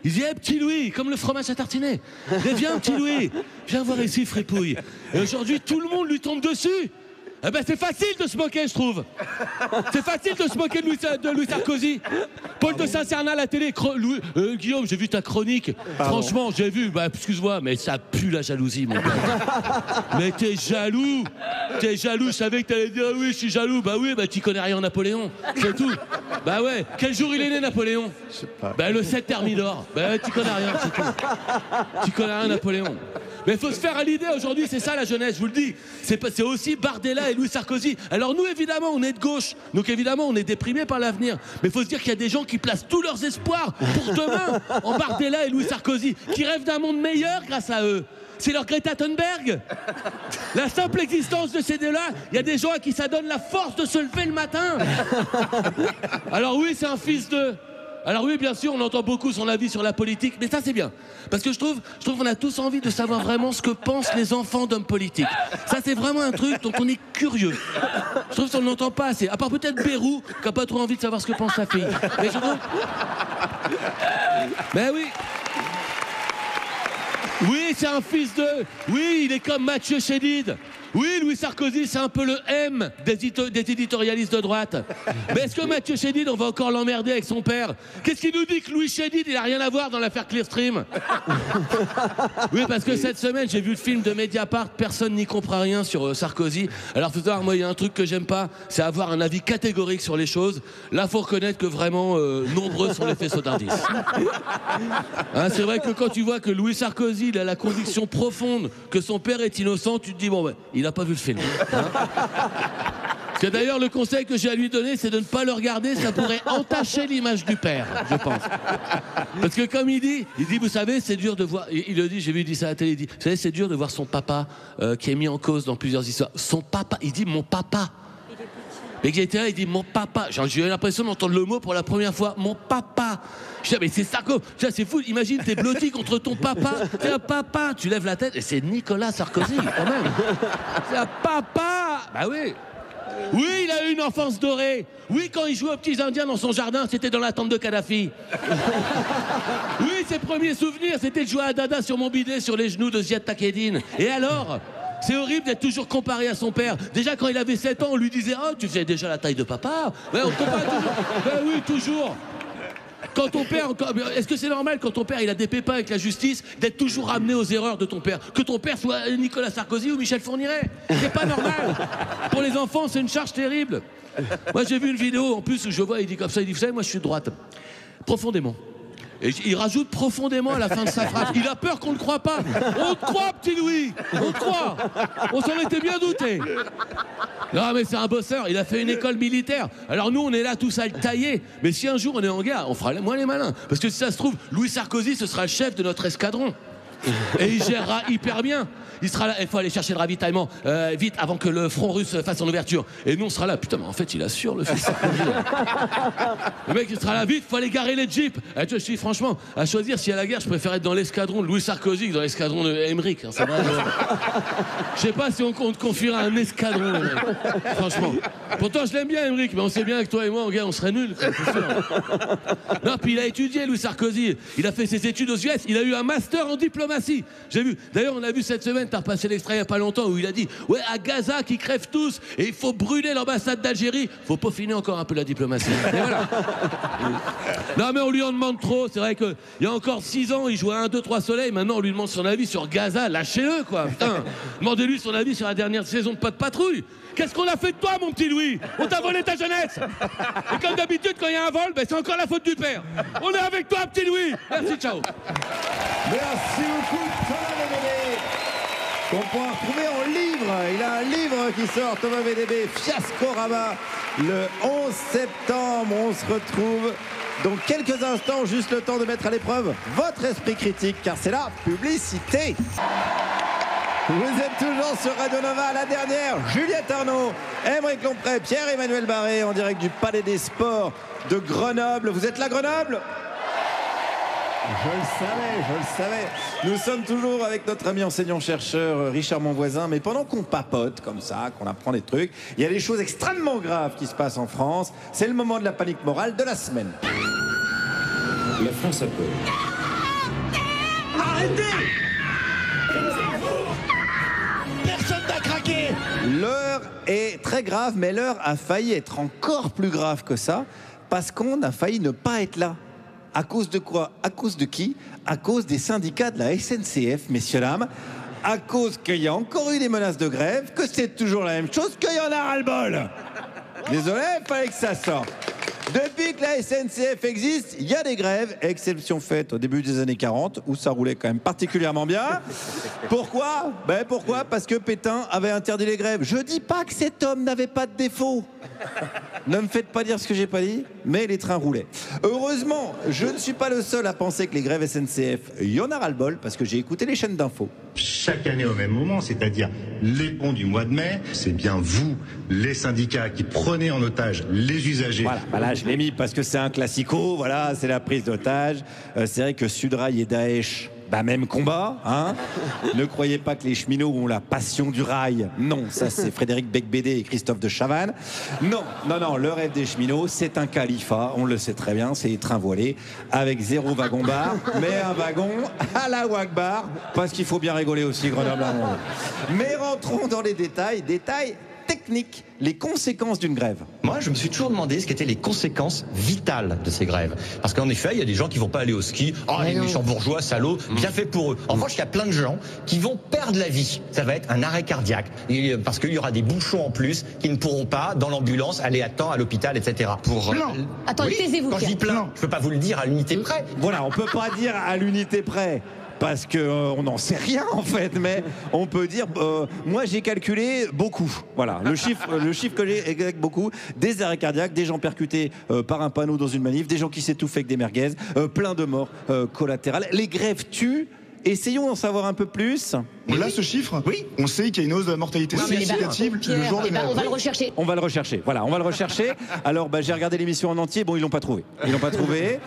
Il disait Petit Louis, comme le fromage à tartiner. Mais viens, Petit Louis, viens voir ici, fripouille. Et aujourd'hui, tout le monde lui tombe dessus. Eh ben c'est facile de se moquer, je trouve. C'est facile de se moquer de Louis Sarkozy. Paul de Saint-Cernin à la télé. Guillaume, j'ai vu ta chronique. Franchement, j'ai vu. Bah, excuse-moi, mais ça pue la jalousie, mon gars. Mais t'es jaloux. T'es jaloux. Je savais que t'allais dire oui, je suis jaloux. Bah oui, bah tu connais rien Napoléon. C'est tout. Bah ouais. Quel jour il est né, Napoléon? Je sais pas. Bah le 7 Thermidor. Bah ouais, tu connais rien, c'est tout. Tu connais rien, Napoléon. Mais il faut se faire à l'idée aujourd'hui, c'est ça la jeunesse, je vous le dis. C'est aussi Bardella et Louis Sarkozy. Alors nous, évidemment, on est de gauche. Donc évidemment, on est déprimés par l'avenir. Mais il faut se dire qu'il y a des gens qui placent tous leurs espoirs pour demain en Bardella et Louis Sarkozy, qui rêvent d'un monde meilleur grâce à eux. C'est leur Greta Thunberg. La simple existence de ces deux-là, il y a des gens à qui ça donne la force de se lever le matin. Alors oui, c'est un fils de... Alors oui, bien sûr, on entend beaucoup son avis sur la politique, mais ça c'est bien. Parce que je trouve qu'on a tous envie de savoir vraiment ce que pensent les enfants d'hommes politiques. Ça c'est vraiment un truc dont on est curieux. Je trouve qu'on ne l'entend pas assez. À part peut-être Bérou, qui n'a pas trop envie de savoir ce que pense sa fille. Mais je trouve... Ben oui. Oui, c'est un fils de... Oui, il est comme Mathieu Chédid. Oui, Louis Sarkozy, c'est un peu le M des éditorialistes de droite. Mais est-ce que Mathieu Chédid, on va encore l'emmerder avec son père? Qu'est-ce qu'il nous dit que Louis Chédid, il n'a rien à voir dans l'affaire Clearstream? Oui, parce que cette semaine, j'ai vu le film de Mediapart, personne n'y comprend rien sur Sarkozy. Alors, tout à l'heure, moi, il y a un truc que j'aime pas, c'est avoir un avis catégorique sur les choses. Là, faut reconnaître que vraiment, nombreux sont les faisceaux d'indices. Hein, c'est vrai que quand tu vois que Louis Sarkozy, il a la conviction profonde que son père est innocent, tu te dis, bon, ouais, il n'a pas vu le film. Hein. C'est d'ailleurs le conseil que j'ai à lui donner, c'est de ne pas le regarder, ça pourrait entacher l'image du père, je pense. Parce que comme il dit, vous savez, c'est dur de voir, il le dit, j'ai vu, il dit ça à la télé, il dit, vous savez, c'est dur de voir son papa qui est mis en cause dans plusieurs histoires. Son papa, il dit mon papa. Et qui était là, il dit mon papa. J'ai eu l'impression d'entendre le mot pour la première fois, mon papa. Je dis, mais c'est Sarko, c'est fou, imagine, t'es blotti contre ton papa, t'es un papa, tu lèves la tête, et c'est Nicolas Sarkozy, quand même. C'est un papa. Bah oui. Oui, il a eu une enfance dorée. Oui, quand il jouait aux petits Indiens dans son jardin, c'était dans la tente de Kadhafi. Oui, ses premiers souvenirs, c'était de jouer à Dada sur mon bidet sur les genoux de Ziad Takedine. Et alors, c'est horrible d'être toujours comparé à son père. Déjà, quand il avait 7 ans, on lui disait « Oh, tu fais déjà la taille de papa ?» Ouais, on compare toujours. Ben oui, toujours. Quand ton père, est-ce que c'est normal quand ton père il a des pépins avec la justice d'être toujours ramené aux erreurs de ton père? Que ton père soit Nicolas Sarkozy ou Michel Fourniret? C'est pas normal. Pour les enfants, c'est une charge terrible. Moi j'ai vu une vidéo en plus où je vois, il dit comme ça, il dit vous savez, moi je suis de droite. Profondément. Et il rajoute profondément à la fin de sa phrase. Il a peur qu'on ne le croit pas. On te croit, petit Louis. On te croit. On s'en était bien douté. Non, mais c'est un bosseur. Il a fait une école militaire. Alors nous, on est là tous à le tailler. Mais si un jour on est en guerre, on fera moins les malins. Parce que si ça se trouve, Louis Sarkozy, ce sera le chef de notre escadron. Et il gérera hyper bien. Il sera là, il faut aller chercher le ravitaillement vite avant que le front russe fasse son ouverture. Et nous on sera là, putain mais en fait il assure le fils. Le mec il sera là vite, il faut aller garer les jeeps. Et je dis franchement, à choisir si à la guerre je préfère être dans l'escadron de Louis Sarkozy que dans l'escadron de Emmerich. Hein, je sais pas si on te confiera un escadron, le mec. Franchement. Pourtant je l'aime bien Emmerich, mais on sait bien que toi et moi en guerre on serait nuls. Non, puis il a étudié Louis Sarkozy. Il a fait ses études aux US, il a eu un master en diplomatie. J'ai vu. D'ailleurs on a vu cette semaine, t'as repassé l'extrait il n'y a pas longtemps où il a dit ouais à Gaza qui crèvent tous et il faut brûler l'ambassade d'Algérie. Faut peaufiner encore un peu la diplomatie. Et voilà. Non mais on lui en demande trop. C'est vrai que il y a encore 6 ans il jouait à 1, 2, 3 soleil. Maintenant on lui demande son avis sur Gaza. Lâchez-le quoi. Putain. Demandez-lui son avis sur la dernière saison de Pas de patrouille. Qu'est-ce qu'on a fait de toi mon petit Louis? On t'a volé ta jeunesse. Et comme d'habitude quand il y a un vol, ben, c'est encore la faute du père. On est avec toi petit Louis. Merci, ciao. Merci beaucoup Thomas VDB, qu'on pourra retrouver en livre. Il a un livre qui sort, Thomas VDB, Fiascorama, le 11 septembre. On se retrouve dans quelques instants, juste le temps de mettre à l'épreuve votre esprit critique, car c'est la publicité. Vous êtes toujours sur Radio Nova, la dernière, Juliette Arnaud, Aymeric Lompré, Pierre-Emmanuel Barré, en direct du Palais des Sports de Grenoble. Vous êtes là, Grenoble ? Je le savais. Nous sommes toujours avec notre ami enseignant-chercheur Richard Monvoisin, mais pendant qu'on papote comme ça, qu'on apprend des trucs, il y a des choses extrêmement graves qui se passent en France. C'est le moment de la panique morale de la semaine. La France a peur. Arrêtez! Personne n'a craqué! L'heure est très grave, mais l'heure a failli être encore plus grave que ça, parce qu'on a failli ne pas être là. À cause de quoi? À cause de qui? À cause des syndicats de la SNCF, messieurs, dames. À cause qu'il y a encore eu des menaces de grève, que c'est toujours la même chose, qu'il y en a ras-le-bol. Désolé, il fallait que ça sorte. Depuis que la SNCF existe, il y a des grèves, exception faite au début des années 40, où ça roulait quand même particulièrement bien. Pourquoi? Pourquoi? Parce que Pétain avait interdit les grèves. Je dis pas que cet homme n'avait pas de défaut. Ne me faites pas dire ce que j'ai pas dit, mais les trains roulaient. Heureusement, je ne suis pas le seul à penser que les grèves SNCF, il y en a ras-le-bol, parce que j'ai écouté les chaînes d'infos. Chaque année au même moment, c'est-à-dire les ponts du mois de mai, c'est bien vous, les syndicats, qui prenez en otage les usagers. Voilà, je l'ai mis parce que c'est un classico, voilà, c'est la prise d'otage. C'est vrai que Sudrail et Daesh, même combat, hein. Ne croyez pas que les cheminots ont la passion du rail. Non, ça c'est Frédéric Becbédé et Christophe de Chavannes. Non, le rêve des cheminots, c'est un califat, on le sait très bien, c'est les trains voilés, avec 0 wagon-bar, mais un wagon à la Wagbar, parce qu'il faut bien rigoler aussi, Grenoble. Mais rentrons dans les détails techniques, les conséquences d'une grève. Moi, je me suis toujours demandé ce qu'étaient les conséquences vitales de ces grèves. Parce qu'en effet, il y a des gens qui vont pas aller au ski. Oh, les méchants bourgeois, salauds, bien fait pour eux. En revanche, il y a plein de gens qui vont perdre la vie. Ça va être un arrêt cardiaque. Parce qu'il y aura des bouchons en plus qui ne pourront pas, dans l'ambulance, aller à temps à l'hôpital, etc. Attendez, taisez-vous. Quand je dis plein, je peux pas vous le dire à l'unité près. Voilà, on peut pas dire à l'unité près. parce qu'on n'en sait rien en fait, mais on peut dire, moi j'ai calculé beaucoup. Voilà, le chiffre que j'ai exact beaucoup, des arrêts cardiaques, des gens percutés par un panneau dans une manif, des gens qui s'étouffent avec des merguez, plein de morts collatérales. Les grèves tuent. Essayons d'en savoir un peu plus. On a ce chiffre? Oui. On sait qu'il y a une hausse de la mortalité significative le jour de grève. On va le rechercher. On va le rechercher. Voilà, on va le rechercher. Alors, j'ai regardé l'émission en entier. Bon, ils l'ont pas trouvé. Ils l'ont pas trouvé,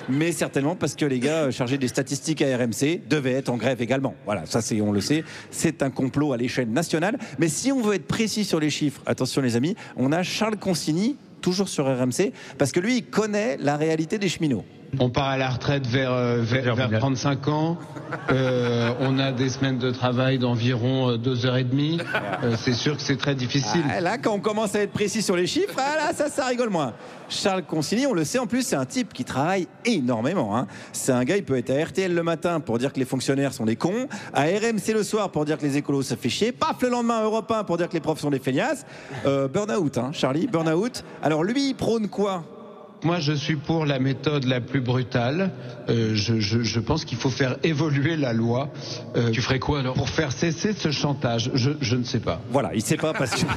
mais certainement parce que les gars chargés des statistiques à RMC devaient être en grève également. Voilà, ça on le sait. C'est un complot à l'échelle nationale. Mais si on veut être précis sur les chiffres, attention les amis, on a Charles Consigny, toujours sur RMC, parce que lui, il connaît la réalité des cheminots. On part à la retraite vers 35 ans. On a des semaines de travail d'environ 2h30. C'est sûr que c'est très difficile. Là, quand on commence à être précis sur les chiffres, là, ça rigole moins. Charles Consigny, on le sait en plus, c'est un type qui travaille énormément. Hein. C'est un gars, il peut être à RTL le matin pour dire que les fonctionnaires sont des cons, à RMC le soir pour dire que les écolos ça fait chier, paf le lendemain Europe 1 pour dire que les profs sont des feignasses. Burn-out, hein, Charlie, burn-out. Alors lui, il prône quoi ? Moi, je suis pour la méthode la plus brutale. Je pense qu'il faut faire évoluer la loi. Tu ferais quoi alors? Pour faire cesser ce chantage, je ne sais pas. Voilà, il ne sait pas parce qu'il n'a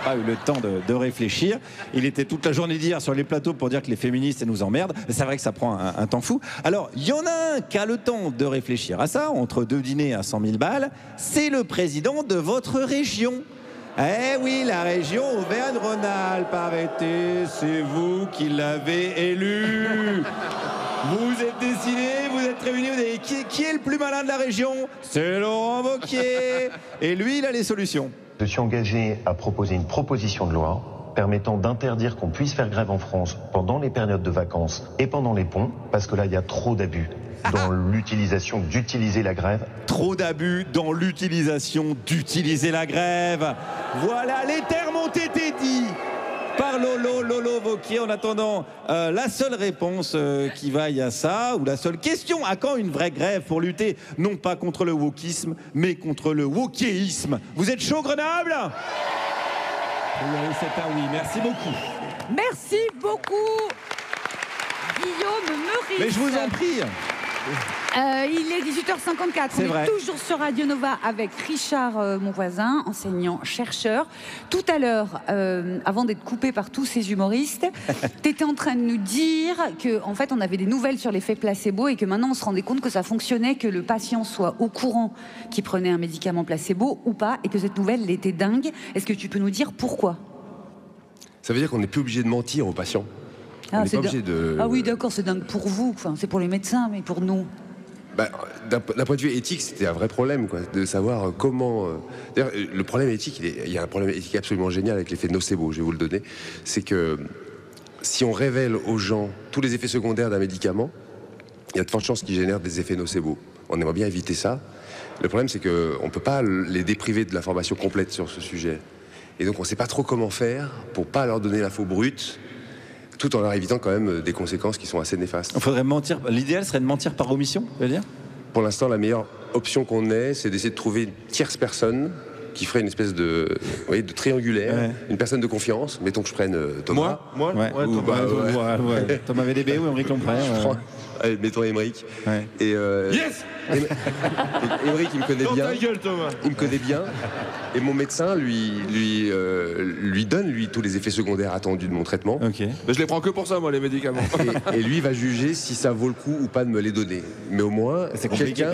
pas eu le temps de réfléchir. Il était toute la journée d'hier sur les plateaux pour dire que les féministes nous emmerdent. C'est vrai que ça prend un temps fou. Alors, il y en a un qui a le temps de réfléchir à ça, entre deux dîners à 100 000 balles. C'est le président de votre région. Eh oui, la région Auvergne-Rhône-Alpes, arrêtez, c'est vous qui l'avez élu. Vous êtes décidé, vous êtes réunis, vous avez dit qui est le plus malin de la région? C'est Laurent Wauquiez. Et lui, il a les solutions. Je suis engagé à proposer une proposition de loi permettant d'interdire qu'on puisse faire grève en France pendant les périodes de vacances et pendant les ponts, parce que là, il y a trop d'abus dans l'utilisation d'utiliser la grève. Trop d'abus dans l'utilisation d'utiliser la grève. Voilà, les termes ont été dits par Lolo Wauquiez. En attendant, la seule réponse qui vaille à ça, ou la seule question, à quand une vraie grève pour lutter, non pas contre le wokisme, mais contre le wauquiéisme? Vous êtes chaud, Grenoble? Oui, c'est un oui. Merci beaucoup. Merci beaucoup, Guillaume Meurice. Mais je vous en prie. Il est 18h54, on est toujours sur Radio Nova avec Richard, mon voisin, enseignant-chercheur. Tout à l'heure, avant d'être coupé par tous ces humoristes, tu étais en train de nous dire qu'en fait on avait des nouvelles sur l'effet placebo et que maintenant on se rendait compte que ça fonctionnait, que le patient soit au courant qu'il prenait un médicament placebo ou pas, et que cette nouvelle était dingue. Est-ce que tu peux nous dire pourquoi? Ça veut dire qu'on n'est plus obligé de mentir aux patients. Ah oui, d'accord, c'est dingue pour vous, enfin, c'est pour les médecins, mais pour nous. D'un point de vue éthique, c'était un vrai problème, quoi, de savoir comment. D'ailleurs, le problème éthique, il y a un problème éthique absolument génial avec l'effet nocebo, je vais vous le donner. C'est que si on révèle aux gens tous les effets secondaires d'un médicament, il y a de fortes chances qu'ils génèrent des effets nocebo. On aimerait bien éviter ça. Le problème, c'est qu'on ne peut pas les dépriver de l'information complète sur ce sujet. Et donc, on ne sait pas trop comment faire pour ne pas leur donner l'info brute, tout en leur évitant quand même des conséquences qui sont assez néfastes. Il faudrait mentir. L'idéal serait de mentir par omission, tu veux dire? Pour l'instant, la meilleure option qu'on ait, c'est d'essayer de trouver une tierce personne qui ferait une espèce de triangulaire, une personne de confiance. Mettons que je prenne Thomas. Moi Thomas VDB ou Émeric Lompré. Mettons Émeric. Et yes. Émeric, il me connaît bien. Ta gueule, Thomas. Il me connaît bien. Et mon médecin lui donne tous les effets secondaires attendus de mon traitement. Mais je les prends que pour ça, moi, les médicaments. Et lui va juger si ça vaut le coup ou pas de me les donner. Mais au moins, c'est compliqué.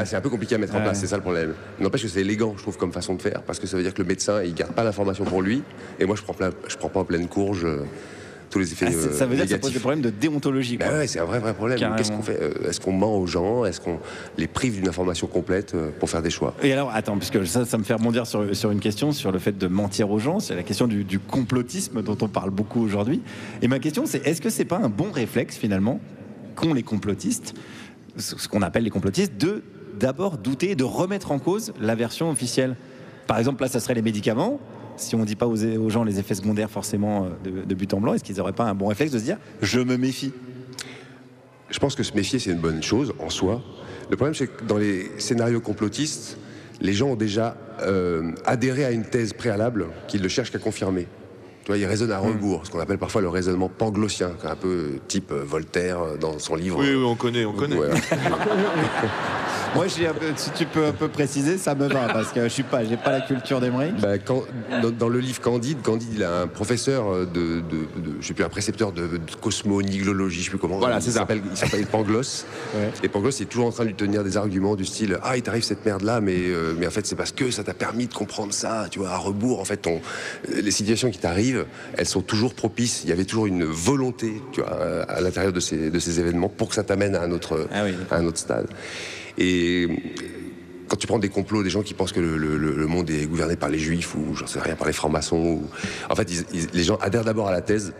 C'est un peu compliqué à mettre en place. C'est ça le problème. N'empêche que c'est élégant, je trouve, comme façon de faire, parce que ça veut dire que le médecin, il garde pas l'information pour lui, et moi, je prends pas en pleine courge. Tous les effets ça veut dire que ça pose des problèmes de déontologie. Ouais, c'est un vrai problème. Qu'est-ce qu'on fait? Est-ce qu'on ment aux gens? Est-ce qu'on les prive d'une information complète pour faire des choix? Et alors, attends, puisque ça me fait rebondir sur une question sur le fait de mentir aux gens. C'est la question du complotisme dont on parle beaucoup aujourd'hui. Et ma question, c'est est-ce que c'est pas un bon réflexe finalement qu'ont les complotistes, ce qu'on appelle les complotistes, de d'abord douter, de remettre en cause la version officielle? Par exemple, là, ça serait les médicaments. Si on ne dit pas aux gens les effets secondaires forcément de but en blanc, est-ce qu'ils n'auraient pas un bon réflexe de se dire « je me méfie » ? Je pense que se méfier, c'est une bonne chose en soi. Le problème, c'est que dans les scénarios complotistes, les gens ont déjà adhéré à une thèse préalable qu'ils ne cherchent qu'à confirmer. Tu vois, ils raisonnent à rebours, ce qu'on appelle parfois le raisonnement panglossien, un peu type Voltaire dans son livre. Oui, on connaît. Ouais. Moi, si tu peux un peu préciser, ça me va, parce que j'ai pas la culture d'Emeric. Bah, dans le livre Candide, il a un professeur je sais plus, un précepteur de cosmo-niglologie, je sais plus comment. Voilà, c'est ça. Il s'appelle Pangloss. Ouais. Et Pangloss est toujours en train de lui tenir des arguments du style « Ah, il t'arrive cette merde-là, mais en fait, c'est parce que ça t'a permis de comprendre ça, tu vois, à rebours. En fait, les situations qui t'arrivent, elles sont toujours propices. Il y avait toujours une volonté, tu vois, à l'intérieur de ces événements pour que ça t'amène à un autre stade. » Et quand tu prends des complots, des gens qui pensent que le monde est gouverné par les juifs ou j'en sais rien, par les francs-maçons, en fait, les gens adhèrent d'abord à la thèse.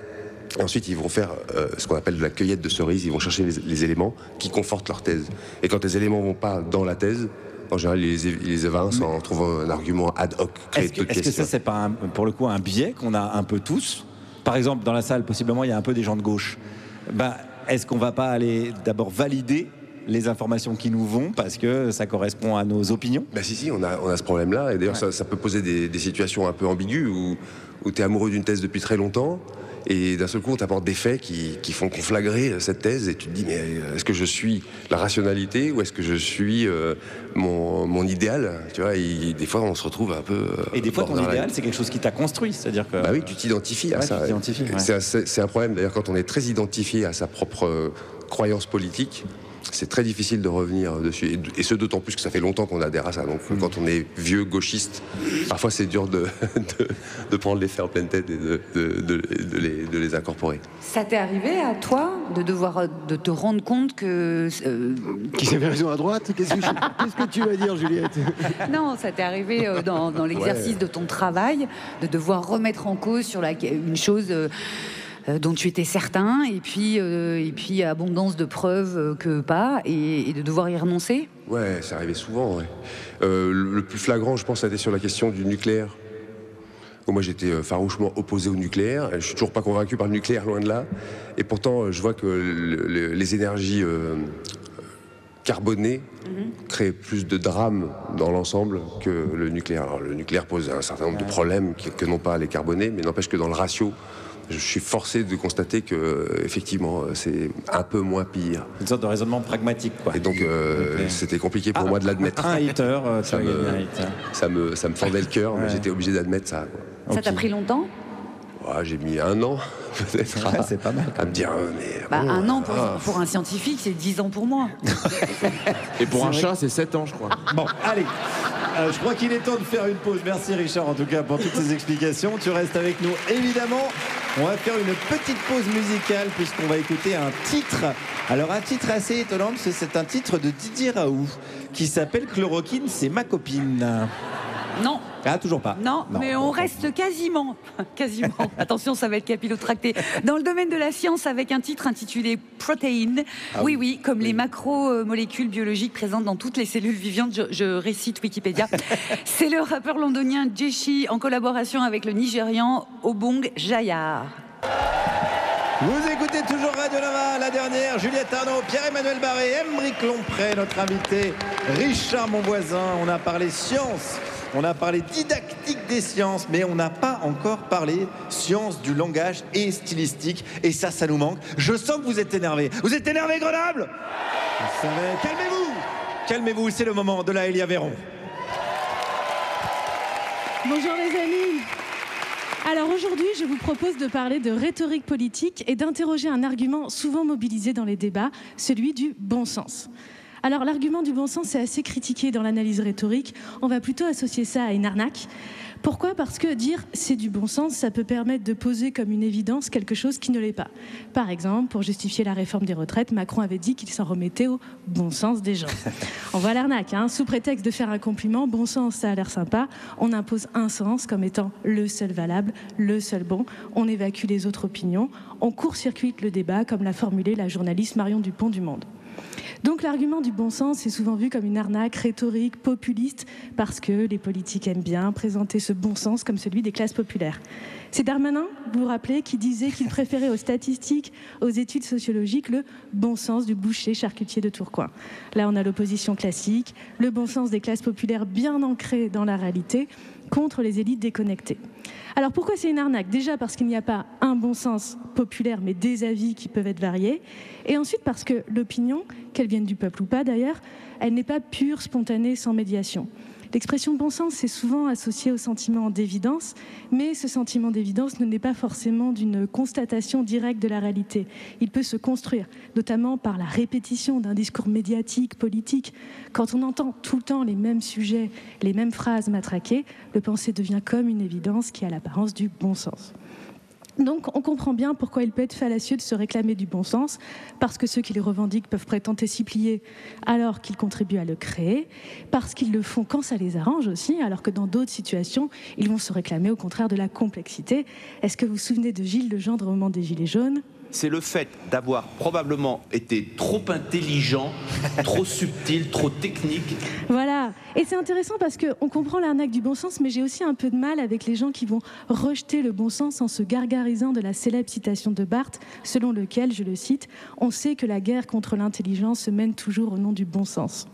Ensuite, ils vont faire ce qu'on appelle de la cueillette de cerises. Ils vont chercher les éléments qui confortent leur thèse. Et quand les éléments vont pas dans la thèse, en général, ils les évincent en trouvant un argument ad hoc. Est-ce que ça, c'est pas pour le coup un biais qu'on a un peu tous? Par exemple, dans la salle, possiblement, il y a un peu des gens de gauche. Est-ce qu'on va pas aller d'abord valider les informations qui nous vont parce que ça correspond à nos opinions? Si, on a ce problème-là. Et d'ailleurs, ça peut poser des situations un peu ambiguës où tu es amoureux d'une thèse depuis très longtemps. Et d'un seul coup, on t'apporte des faits qui font conflagrer cette thèse et tu te dis, mais est-ce que je suis la rationalité ou est-ce que je suis mon idéal, tu vois, et des fois, on se retrouve un peu... et des fois, ton idéal, c'est quelque chose qui t'a construit, c'est-à-dire que... Bah oui, tu t'identifies à ça. C'est un problème, d'ailleurs, quand on est très identifié à sa propre croyance politique, c'est très difficile de revenir dessus. Et ce d'autant plus que ça fait longtemps qu'on adhère à ça. Donc quand on est vieux gauchiste, parfois c'est dur de prendre les faits en pleine tête et de les incorporer. Ça t'est arrivé à toi de te rendre compte que... Qui avait raison à droite? Qu'est-ce que tu vas dire, Juliette? Non, ça t'est arrivé dans l'exercice de ton travail, de devoir remettre en cause sur une chose... dont tu étais certain, et puis abondance de preuves que pas, et de devoir y renoncer? Ouais, ça arrivait souvent, ouais. Le plus flagrant, je pense, c'était sur la question du nucléaire. Moi, j'étais farouchement opposé au nucléaire. Je suis toujours pas convaincu par le nucléaire, loin de là. Et pourtant, je vois que les énergies carbonées créent plus de drames dans l'ensemble que le nucléaire. Alors, le nucléaire pose un certain nombre de problèmes que n'ont pas les carbonés, mais n'empêche que dans le ratio, je suis forcé de constater que, effectivement, c'est un peu moins pire. Une sorte de raisonnement pragmatique, quoi. Et donc, c'était compliqué pour moi de l'admettre. Un hater, ça me fendait le cœur, mais j'étais obligé d'admettre ça, quoi. Ça t'a pris longtemps? J'ai mis 1 an, peut-être, c'est pas mal, à me dire... mais 1 an pour un scientifique, c'est 10 ans pour moi. Et pour un chat, c'est 7 ans, je crois. Bon, allez. Je crois qu'il est temps de faire une pause. Merci Richard, en tout cas, pour toutes ces explications. Tu restes avec nous, évidemment. On va faire une petite pause musicale puisqu'on va écouter un titre. Alors, un titre assez étonnant, parce que c'est un titre de Didier Raoult qui s'appelle Chloroquine, c'est ma copine. Non. Ah, toujours pas. Non, mais on reste quasiment. Attention, ça va être capillotracté. Dans le domaine de la science, avec un titre intitulé Protein. Oui, comme les macromolécules biologiques présentes dans toutes les cellules vivantes. Je récite Wikipédia. C'est le rappeur londonien Jeshi en collaboration avec le Nigérian Obong Jayar. Vous écoutez toujours Radio Nova, la dernière, Juliette Arnaud, Pierre-Emmanuel Barré, Emeric Lompré, notre invité, Richard Monvoisin. On a parlé science, on a parlé didactique des sciences, mais on n'a pas encore parlé science du langage et stylistique. Et ça nous manque. Je sens que vous êtes énervés. Vous êtes énervés, Grenoble? Calmez-vous. Calmez-vous, c'est le moment de la Elia Véron. Bonjour les amis. Alors aujourd'hui, je vous propose de parler de rhétorique politique et d'interroger un argument souvent mobilisé dans les débats, celui du bon sens. Alors l'argument du bon sens est assez critiqué dans l'analyse rhétorique. On va plutôt associer ça à une arnaque. Pourquoi ? Parce que dire c'est du bon sens, ça peut permettre de poser comme une évidence quelque chose qui ne l'est pas. Par exemple, pour justifier la réforme des retraites, Macron avait dit qu'il s'en remettait au bon sens des gens. On voit l'arnaque, hein. Sous prétexte de faire un compliment, bon sens, ça a l'air sympa. On impose un sens comme étant le seul valable, le seul bon. On évacue les autres opinions. On court-circuite le débat, comme l'a formulé la journaliste Marion Dupont du Monde. Donc l'argument du bon sens est souvent vu comme une arnaque rhétorique, populiste, parce que les politiques aiment bien présenter ce bon sens comme celui des classes populaires. C'est Darmanin, vous vous rappelez, qui disait qu'il préférait aux statistiques, aux études sociologiques, le bon sens du boucher charcutier de Tourcoing. Là, on a l'opposition classique, le bon sens des classes populaires bien ancré dans la réalité, contre les élites déconnectées. Alors pourquoi c'est une arnaque? Déjà parce qu'il n'y a pas un bon sens populaire, mais des avis qui peuvent être variés. Et ensuite parce que l'opinion, qu'elle vienne du peuple ou pas d'ailleurs, elle n'est pas pure, spontanée, sans médiation. L'expression bon sens est souvent associée au sentiment d'évidence, mais ce sentiment d'évidence ne n'est pas forcément d'une constatation directe de la réalité. Il peut se construire, notamment par la répétition d'un discours médiatique, politique. Quand on entend tout le temps les mêmes sujets, les mêmes phrases matraquées, le penser devient comme une évidence qui a l'apparence du bon sens. Donc on comprend bien pourquoi il peut être fallacieux de se réclamer du bon sens, parce que ceux qui le revendiquent peuvent prétendre s'y plier alors qu'ils contribuent à le créer, parce qu'ils le font quand ça les arrange aussi, alors que dans d'autres situations, ils vont se réclamer au contraire de la complexité. Est-ce que vous vous souvenez de Gilles Legendre au moment des Gilets jaunes ? C'est le fait d'avoir probablement été trop intelligent, trop subtil, trop technique. Voilà. Et c'est intéressant parce qu'on comprend l'arnaque du bon sens, mais j'ai aussi un peu de mal avec les gens qui vont rejeter le bon sens en se gargarisant de la célèbre citation de Barthes, selon lequel, je le cite, « On sait que la guerre contre l'intelligence se mène toujours au nom du bon sens ».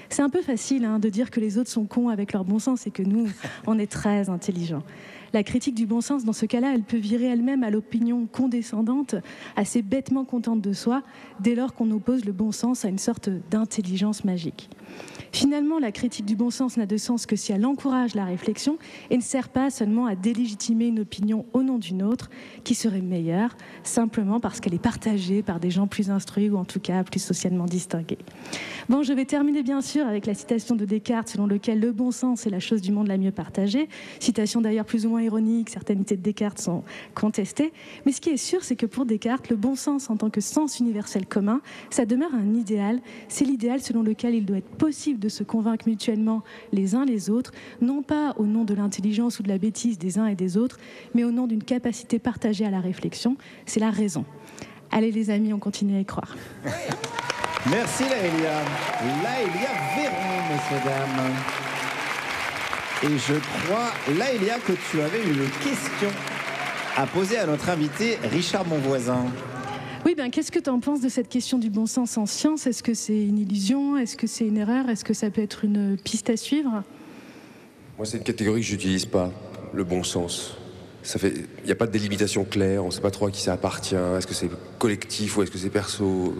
C'est un peu facile de dire que les autres sont cons avec leur bon sens et que nous, on est très intelligents. La critique du bon sens, dans ce cas-là, elle peut virer elle-même à l'opinion condescendante, assez bêtement contente de soi, dès lors qu'on oppose le bon sens à une sorte d'intelligence magique. Finalement, la critique du bon sens n'a de sens que si elle encourage la réflexion et ne sert pas seulement à délégitimer une opinion au nom d'une autre qui serait meilleure, simplement parce qu'elle est partagée par des gens plus instruits ou en tout cas plus socialement distingués. Bon, je vais terminer bien sûr avec la citation de Descartes selon laquelle le bon sens est la chose du monde la mieux partagée. Citation d'ailleurs plus ou moins ironique, certaines idées de Descartes sont contestées. Mais ce qui est sûr, c'est que pour Descartes, le bon sens en tant que sens universel commun, ça demeure un idéal. C'est l'idéal selon lequel il doit être possible de se convaincre mutuellement les uns les autres, non pas au nom de l'intelligence ou de la bêtise des uns et des autres, mais au nom d'une capacité partagée à la réflexion. C'est la raison. Allez les amis, on continue à y croire. Merci Laëlia. Laëlia Véron, messieurs, dames. Et je crois, Laëlia, que tu avais une question à poser à notre invité Richard Monvoisin. Oui, qu'est-ce que tu en penses de cette question du bon sens en science? Est-ce que c'est une illusion? Est-ce que c'est une erreur? Est-ce que ça peut être une piste à suivre? Moi, c'est une catégorie que je n'utilise pas, le bon sens. Il n'y a pas de délimitation claire, on ne sait pas trop à qui ça appartient. Est-ce que c'est collectif ou est-ce que c'est perso?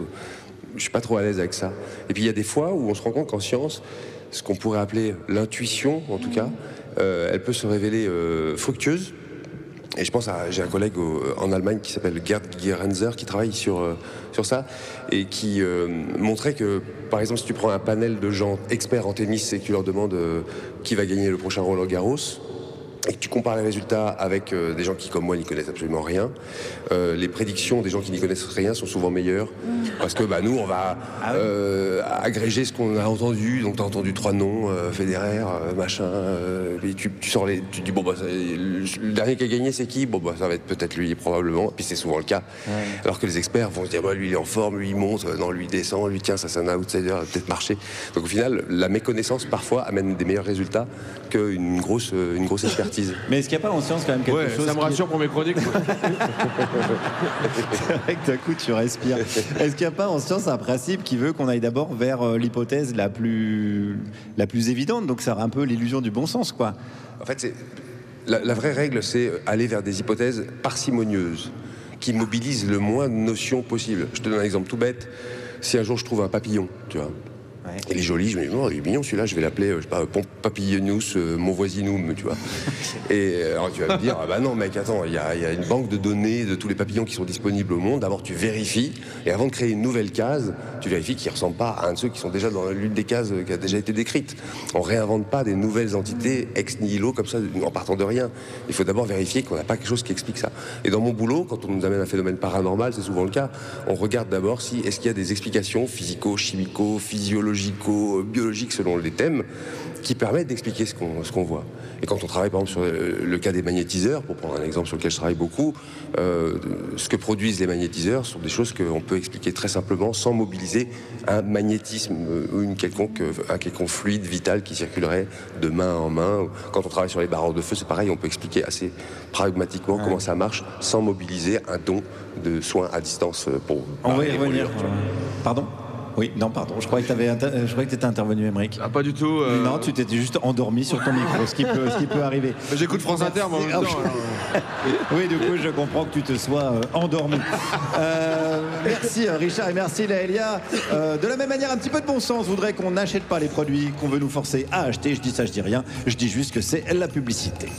Je ne suis pas trop à l'aise avec ça. Et puis il y a des fois où on se rend compte qu'en science, ce qu'on pourrait appeler l'intuition, en tout cas, elle peut se révéler fructueuse. Et je pense j'ai un collègue en Allemagne qui s'appelle Gerd Gigerenzer qui travaille sur ça et qui montrait que, par exemple, si tu prends un panel de gens experts en tennis et que tu leur demandes qui va gagner le prochain Roland Garros, et que tu compares les résultats avec des gens qui, comme moi, n'y connaissent absolument rien, les prédictions des gens qui n'y connaissent rien sont souvent meilleures. Parce que nous, on va agréger ce qu'on a entendu. Donc, tu as entendu 3 noms, Federer, machin. Et tu sors tu dis, le dernier qui a gagné, c'est qui? Ça va être peut-être lui, probablement. Et puis, c'est souvent le cas. Ouais. Alors que les experts vont se dire, lui, il est en forme, lui, il monte, non, lui, il descend, lui, tiens, ça, c'est un outsider, il va peut-être marcher. Donc, au final, la méconnaissance, parfois, amène des meilleurs résultats qu'une grosse expertise. Mais est-ce qu'il n'y a pas en science quand même quelque chose ça me rassure pour mes chroniques. C'est vrai que d'un coup tu respires. Est-ce qu'il n'y a pas en science un principe qui veut qu'on aille d'abord vers l'hypothèse la plus évidente? Donc c'est un peu l'illusion du bon sens, quoi. En fait, la vraie règle, c'est aller vers des hypothèses parcimonieuses qui mobilisent le moins de notions possible. Je te donne un exemple tout bête. Si un jour je trouve un papillon, tu vois, il est joli, je me dis, il est mignon celui-là, je vais l'appeler, je sais pas, Papillonus, mon voisinum, tu vois. Et alors tu vas me dire, non mec, attends, il y a une banque de données de tous les papillons qui sont disponibles au monde. D'abord tu vérifies, et avant de créer une nouvelle case, tu vérifies qu'ils ne ressemblent pas à un de ceux qui sont déjà dans l'une des cases qui a déjà été décrite. On réinvente pas des nouvelles entités ex nihilo comme ça, en partant de rien. Il faut d'abord vérifier qu'on n'a pas quelque chose qui explique ça. Et dans mon boulot, quand on nous amène un phénomène paranormal, c'est souvent le cas, on regarde d'abord est-ce qu'il y a des explications physico, chimico, physiologiques, biologiques selon les thèmes qui permettent d'expliquer ce qu'on voit. Et quand on travaille par exemple sur le cas des magnétiseurs, pour prendre un exemple sur lequel je travaille beaucoup, ce que produisent les magnétiseurs sont des choses qu'on peut expliquer très simplement sans mobiliser un magnétisme ou un quelconque fluide vital qui circulerait de main en main. Quand on travaille sur les barreaux de feu, c'est pareil, on peut expliquer assez pragmatiquement comment ça marche sans mobiliser un don de soins à distance pour... On va y revenir. Pardon ? Oui, non, pardon, je croyais que tu étais intervenu, Émeric. Ah, pas du tout. Non, tu t'étais juste endormi sur ton micro, ce qui peut arriver. J'écoute France Inter, moi, en même temps. Oui, du coup, je comprends que tu te sois endormi. Merci Richard et merci Laëlia. De la même manière, un petit peu de bon sens voudrait qu'on n'achète pas les produits qu'on veut nous forcer à acheter. Je dis ça, je dis rien. Je dis juste que c'est la publicité.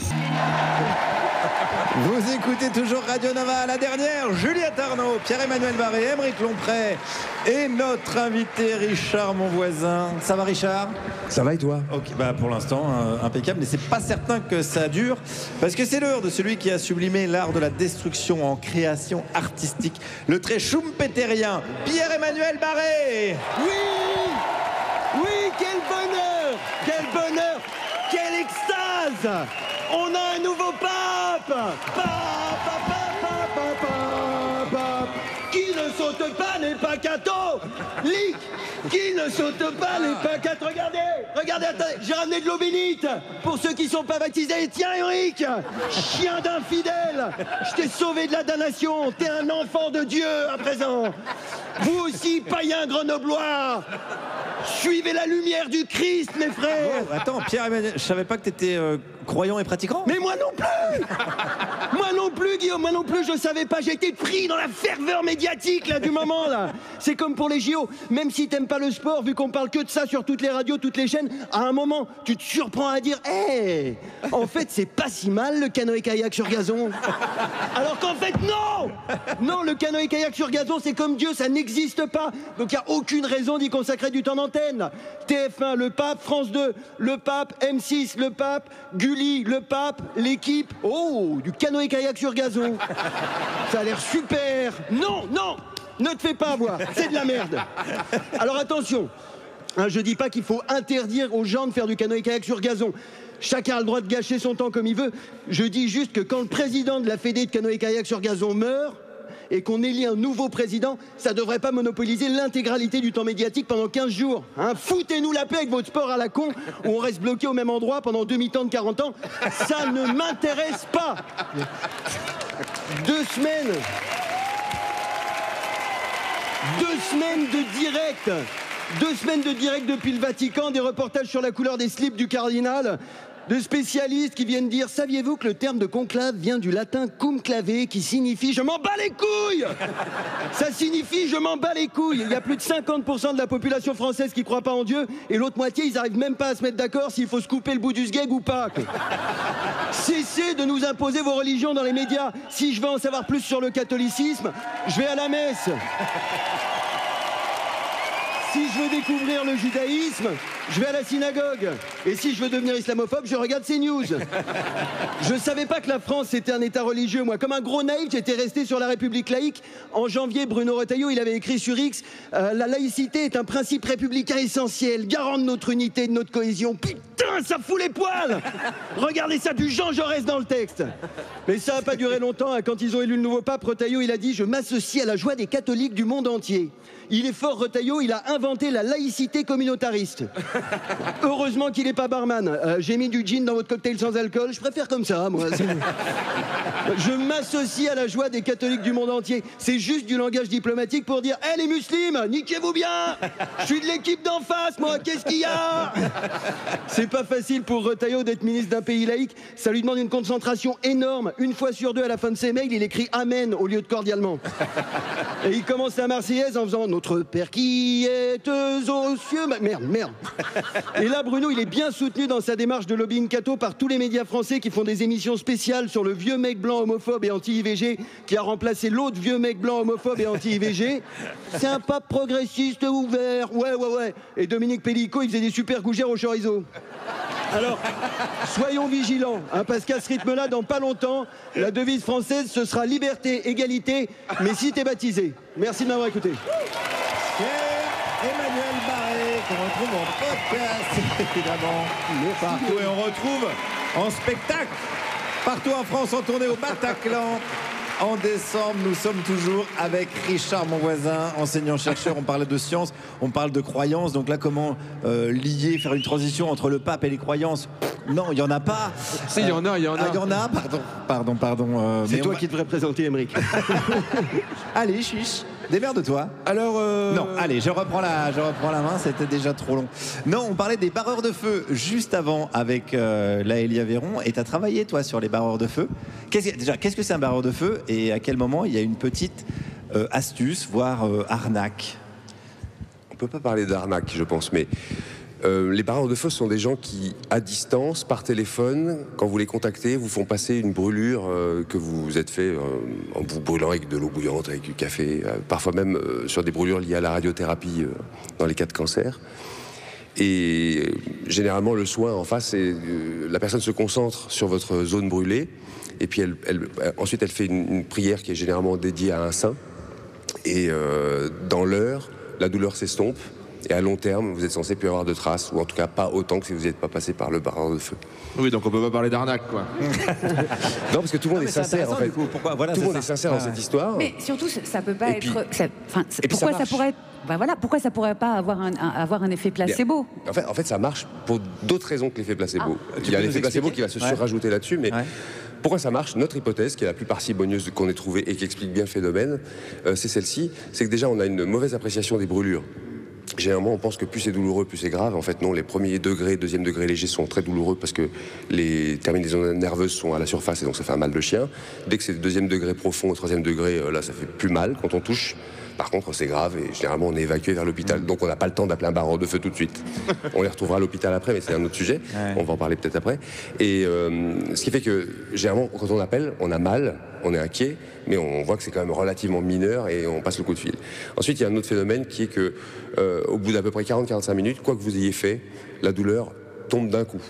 Vous écoutez toujours Radio Nova, la dernière, Juliette Arnaud, Pierre-Emmanuel Barré, Émeric Lomprey et notre invité Richard Monvoisin. Ça va Richard? Ça va et toi? Ok, bah pour l'instant impeccable, mais c'est pas certain que ça dure, parce que c'est l'heure de celui qui a sublimé l'art de la destruction en création artistique, le très schumpeterien Pierre-Emmanuel Barré. Oui, quel bonheur, quel bonheur, quelle extase. On a un nouveau pape. Qui ne saute pas n'est pas catho. Lick, qui ne saute pas n'est pas catho. Regardez, attendez, j'ai ramené de l'eau bénite pour ceux qui sont pas baptisés. Tiens, Émeric, chien d'infidèle, je t'ai sauvé de la damnation. T'es un enfant de Dieu à présent. Vous aussi, païens grenoblois, suivez la lumière du Christ, mes frères. Oh, attends, Pierre-Emmanuel, je savais pas que t'étais croyant et pratiquant. Mais moi non plus. Moi non plus, Guillaume, moi non plus, je savais pas. J'ai été pris dans la ferveur médiatique là, du moment là. C'est comme pour les JO. Même si t'aimes pas le sport, vu qu'on parle que de ça sur toutes les radios, toutes les chaînes, à un moment, tu te surprends à dire hey, en fait, c'est pas si mal le canoë-kayak sur gazon. Alors qu'en fait, non. Non, le canoë-kayak sur gazon, c'est comme Dieu, ça n'existe pas. Donc il n'y a aucune raison d'y consacrer du temps d'antenne. TF1, le pape, France 2, le pape, M6, le pape, Gulli, le pape, l'équipe. Oh, du canoë-kayak sur gazon. Ça a l'air super. Non, non, ne te fais pas avoir, c'est de la merde. Alors attention, hein, je dis pas qu'il faut interdire aux gens de faire du canoë-kayak sur gazon. Chacun a le droit de gâcher son temps comme il veut. Je dis juste que quand le président de la Fédé de canoë-kayak sur gazon meurt, et qu'on élit un nouveau président, ça devrait pas monopoliser l'intégralité du temps médiatique pendant 15 jours. Hein, foutez-nous la paix avec votre sport à la con, où on reste bloqué au même endroit pendant demi-temps de 40 ans. Ça ne m'intéresse pas. 2 semaines. 2 semaines de direct. 2 semaines de direct depuis le Vatican, des reportages sur la couleur des slips du cardinal. De spécialistes qui viennent dire, saviez-vous que le terme de conclave vient du latin cum clave, qui signifie je m'en bats les couilles. Ça signifie je m'en bats les couilles. Il y a plus de 50% de la population française qui croit pas en Dieu, et l'autre moitié, ils arrivent même pas à se mettre d'accord s'il faut se couper le bout du sgeg ou pas. Cessez de nous imposer vos religions dans les médias. Si je veux en savoir plus sur le catholicisme, je vais à la messe. Si je veux découvrir le judaïsme, je vais à la synagogue. Et si je veux devenir islamophobe, je regarde CNews. Je savais pas que la France c'était un état religieux, moi. Comme un gros naïf, j'étais resté sur la République laïque. En janvier, Bruno Retailleau, il avait écrit sur X la laïcité est un principe républicain essentiel, garant de notre unité, de notre cohésion. Putain, ça fout les poils. Regardez ça, du Jean Jaurès dans le texte. Mais ça n'a pas duré longtemps. Quand ils ont élu le nouveau pape, Retailleau, il a dit « Je m'associe à la joie des catholiques du monde entier ». Il est fort, Retailleau, il a inventé la laïcité communautariste. Heureusement qu'il n'est pas barman. J'ai mis du gin dans votre cocktail sans alcool, je préfère comme ça, moi. Je m'associe à la joie des catholiques du monde entier. C'est juste du langage diplomatique pour dire « Hé, les musulmans, niquez-vous bien. Je suis de l'équipe d'en face, moi, qu'est-ce qu'il y a ?» C'est pas facile pour Retailleau d'être ministre d'un pays laïque. Ça lui demande une concentration énorme. Une fois sur deux, à la fin de ses mails, il écrit « Amen » au lieu de « cordialement ». Et il commence la Marseillaise en faisant « Notre Père qui est aux cieux ». Merde. Et là, Bruno, il est bien soutenu dans sa démarche de lobbying catho par tous les médias français qui font des émissions spéciales sur le vieux mec blanc homophobe et anti-IVG qui a remplacé l'autre vieux mec blanc homophobe et anti-IVG. C'est un pape progressiste ouvert. Ouais. Et Dominique Pellico, il faisait des super gougères au chorizo. Alors, soyons vigilants, hein, parce qu'à ce rythme-là, dans pas longtemps, la devise française, ce sera liberté, égalité, mais si t'es baptisé. Merci de m'avoir écouté. Emmanuel Barré, qu'on retrouve en podcast, évidemment, partout, et on retrouve en spectacle, partout en France, en tournée au Bataclan. En décembre, nous sommes toujours avec Richard Monvoisin, enseignant-chercheur. On parle de science, on parle de croyances. Donc là, comment faire une transition entre le pape et les croyances? Non, il n'y en a pas. Si, il y en a. Il y en a, pardon. C'est toi qui devrais présenter, Émeric. Allez, chiche. Démerde-toi. Alors, Non, allez, je reprends la main, c'était déjà trop long. Non, on parlait des barreurs de feu juste avant avec Laëlia Véron, et tu as travaillé, toi, sur les barreurs de feu. Qu'est-ce que c'est un barreur de feu, et à quel moment il y a une petite astuce, voire arnaque? On peut pas parler d'arnaque, je pense, mais les barreurs de feu sont des gens qui, à distance, par téléphone, quand vous les contactez, vous font passer une brûlure que vous vous êtes fait en vous brûlant avec de l'eau bouillante, avec du café, parfois même sur des brûlures liées à la radiothérapie dans les cas de cancer. Et généralement, le soin en face, c'est la personne se concentre sur votre zone brûlée, et puis ensuite elle fait une prière qui est généralement dédiée à un saint. Et dans l'heure, la douleur s'estompe. Et à long terme, vous êtes censé plus avoir de traces, ou en tout cas pas autant que si vous n'êtes pas passé par le barreur de feu. Oui, donc on peut pas parler d'arnaque, quoi. Non, parce que tout le monde est sincère, en fait. Pourquoi voilà, tout le monde est sincère dans cette histoire. Mais surtout, ça peut pas Et être. puis- Pourquoi ça pourrait être. Voilà, pourquoi ça pourrait pas avoir un effet placebo? En fait, ça marche pour d'autres raisons que l'effet placebo. Il y a l'effet placebo qui va se surrajouter là-dessus, mais pourquoi ça marche? Notre hypothèse, qui est la plus parcimonieuse qu'on ait trouvée et qui explique bien le phénomène, c'est celle-ci. C'est que déjà, on a une mauvaise appréciation des brûlures. Généralement, on pense que plus c'est douloureux, plus c'est grave. En fait, non, les premiers degrés, deuxième degré légers sont très douloureux parce que les terminaisons nerveuses sont à la surface et donc ça fait un mal de chien. Dès que c'est le deuxième degré profond au troisième degré, là, ça fait plus mal quand on touche. Par contre, c'est grave et généralement, on est évacué vers l'hôpital. Donc, on n'a pas le temps d'appeler un barreur de feu tout de suite. On les retrouvera à l'hôpital après, mais c'est un autre sujet. On va en parler peut-être après. Et ce qui fait que, généralement, quand on appelle, on a mal, on est inquiet, mais on voit que c'est quand même relativement mineur et on passe le coup de fil. Ensuite, il y a un autre phénomène qui est que, au bout d'à peu près 40-45 minutes, quoi que vous ayez fait, la douleur tombe d'un coup.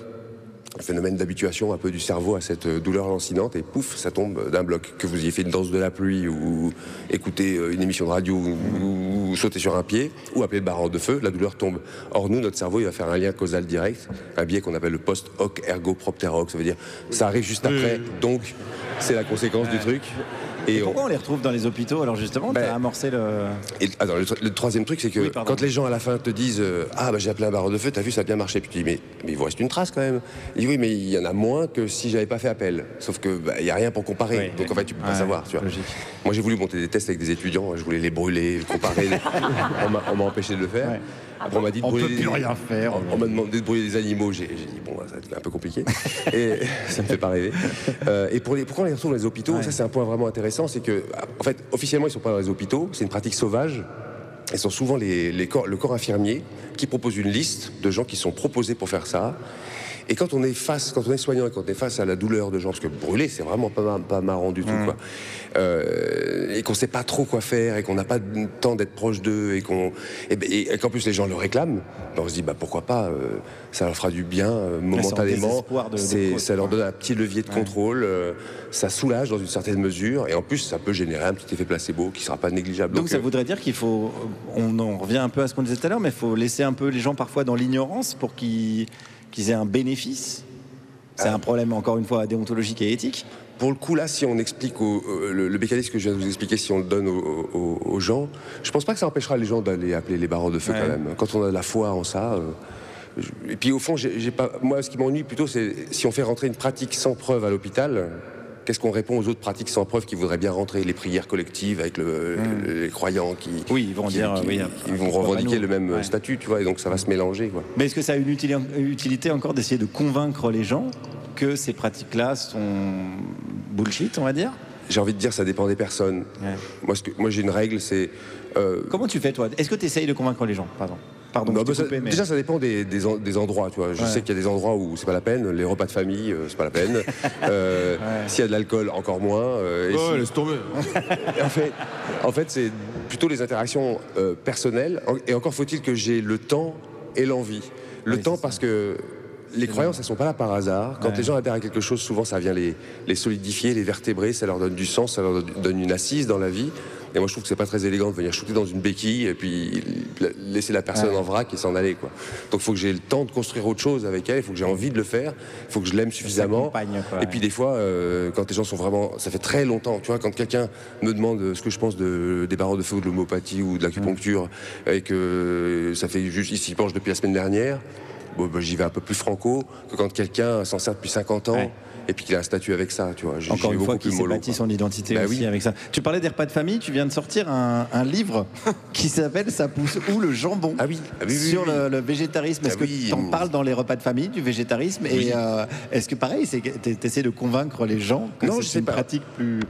Un phénomène d'habituation un peu du cerveau à cette douleur lancinante et pouf, ça tombe d'un bloc. Que vous ayez fait une danse de la pluie ou écouter une émission de radio ou sauter sur un pied ou appeler le barreur de feu, la douleur tombe. Or nous, notre cerveau, il va faire un lien causal direct, un biais qu'on appelle le post hoc ergo propter hoc. Ça veut dire ça arrive juste après, donc c'est la conséquence du truc. Et pourquoi on les retrouve dans les hôpitaux? Alors justement, tu as amorcé le... Alors, le troisième truc, c'est que quand les gens à la fin te disent ah bah j'ai appelé un barreur de feu, t'as vu, ça a bien marché. Puis tu dis mais il vous reste une trace quand même. Il dit oui, mais il y en a moins que si j'avais pas fait appel. Sauf que il y a rien pour comparer. Donc en fait tu peux pas savoir. Tu vois. Moi j'ai voulu monter des tests avec des étudiants, je voulais les brûler, comparer. On m'a empêché de le faire. Après, on m'a dit de brûler. On peut plus rien faire. On m'a demandé de brûler des animaux. J'ai dit bon, ça va être un peu compliqué. Et ça me fait pas rêver. Et pourquoi on les retrouve dans les hôpitaux? Ça c'est un point vraiment intéressant, c'est que en fait officiellement ils sont pas dans les hôpitaux. C'est une pratique sauvage. Ils sont souvent le corps infirmier qui propose une liste de gens qui sont proposés pour faire ça. Et quand on est soignant et quand on est face à la douleur de gens, parce que brûler, c'est vraiment pas marrant du tout, quoi. Et qu'on sait pas trop quoi faire et qu'on n'a pas le temps d'être proche d'eux et qu'en plus les gens le réclament, ben on se dit bah pourquoi pas, ça leur fera du bien momentanément. Ça leur donne un petit levier de contrôle, ça soulage dans une certaine mesure et en plus ça peut générer un petit effet placebo qui sera pas négligeable. Donc ça voudrait dire qu'il faut, on en revient un peu à ce qu'on disait tout à l'heure, mais il faut laisser un peu les gens parfois dans l'ignorance pour qu'ils aient un bénéfice. C'est un problème, encore une fois, déontologique et éthique. Pour le coup, là, si on explique le mécanisme que je viens de vous expliquer, si on le donne aux gens, je pense pas que ça empêchera les gens d'aller appeler les barreurs de feu quand même. Quand on a de la foi en ça. Et puis au fond, moi, ce qui m'ennuie plutôt, c'est si on fait rentrer une pratique sans preuve à l'hôpital. Qu'est-ce qu'on répond aux autres pratiques sans preuve qui voudraient bien rentrer? Les prières collectives avec les croyants qui ils vont ils vont revendiquer le même statut, tu vois, et donc ça va se mélanger, quoi. Mais est-ce que ça a une utilité encore d'essayer de convaincre les gens que ces pratiques-là sont bullshit, on va dire? J'ai envie de dire, ça dépend des personnes. Moi, j'ai une règle, c'est... Comment tu fais, toi? Est-ce que tu essayes de convaincre les gens, pardon? Déjà, ça dépend des endroits. Tu vois. Je sais qu'il y a des endroits où c'est pas la peine. Les repas de famille, c'est pas la peine. S'il y a de l'alcool, encore moins. Laisse tomber. En fait, c'est plutôt les interactions personnelles. Et encore faut-il que j'ai le temps et l'envie. Le temps parce que les croyances, elles sont pas là par hasard. Quand les gens adhèrent à quelque chose, souvent, ça vient les solidifier, les vertébrer. Ça leur donne du sens, ça leur donne une assise dans la vie. Et moi, je trouve que c'est pas très élégant de venir shooter dans une béquille et puis laisser la personne en vrac et s'en aller, quoi. Donc, il faut que j'ai le temps de construire autre chose avec elle. Il faut que j'ai envie de le faire. Il faut que je l'aime suffisamment. Et puis, des fois, quand les gens sont vraiment, ça fait très longtemps. Tu vois, quand quelqu'un me demande ce que je pense des barreaux de feu ou de l'homéopathie ou de l'acupuncture et que ça fait juste ici penche depuis la semaine dernière. bon, bah, j'y vais un peu plus franco que quand quelqu'un s'en sert depuis 50 ans. Et puis qu'il a un statut avec ça, tu vois. Encore une fois, qui s'est bâti son identité aussi avec ça. Tu parlais des repas de famille, tu viens de sortir un livre qui s'appelle Ça pousse où le jambon sur le végétarisme. Est-ce que tu en parles dans les repas de famille, du végétarisme et est-ce que pareil, tu essaies de convaincre les gens que c'est une pratique plus,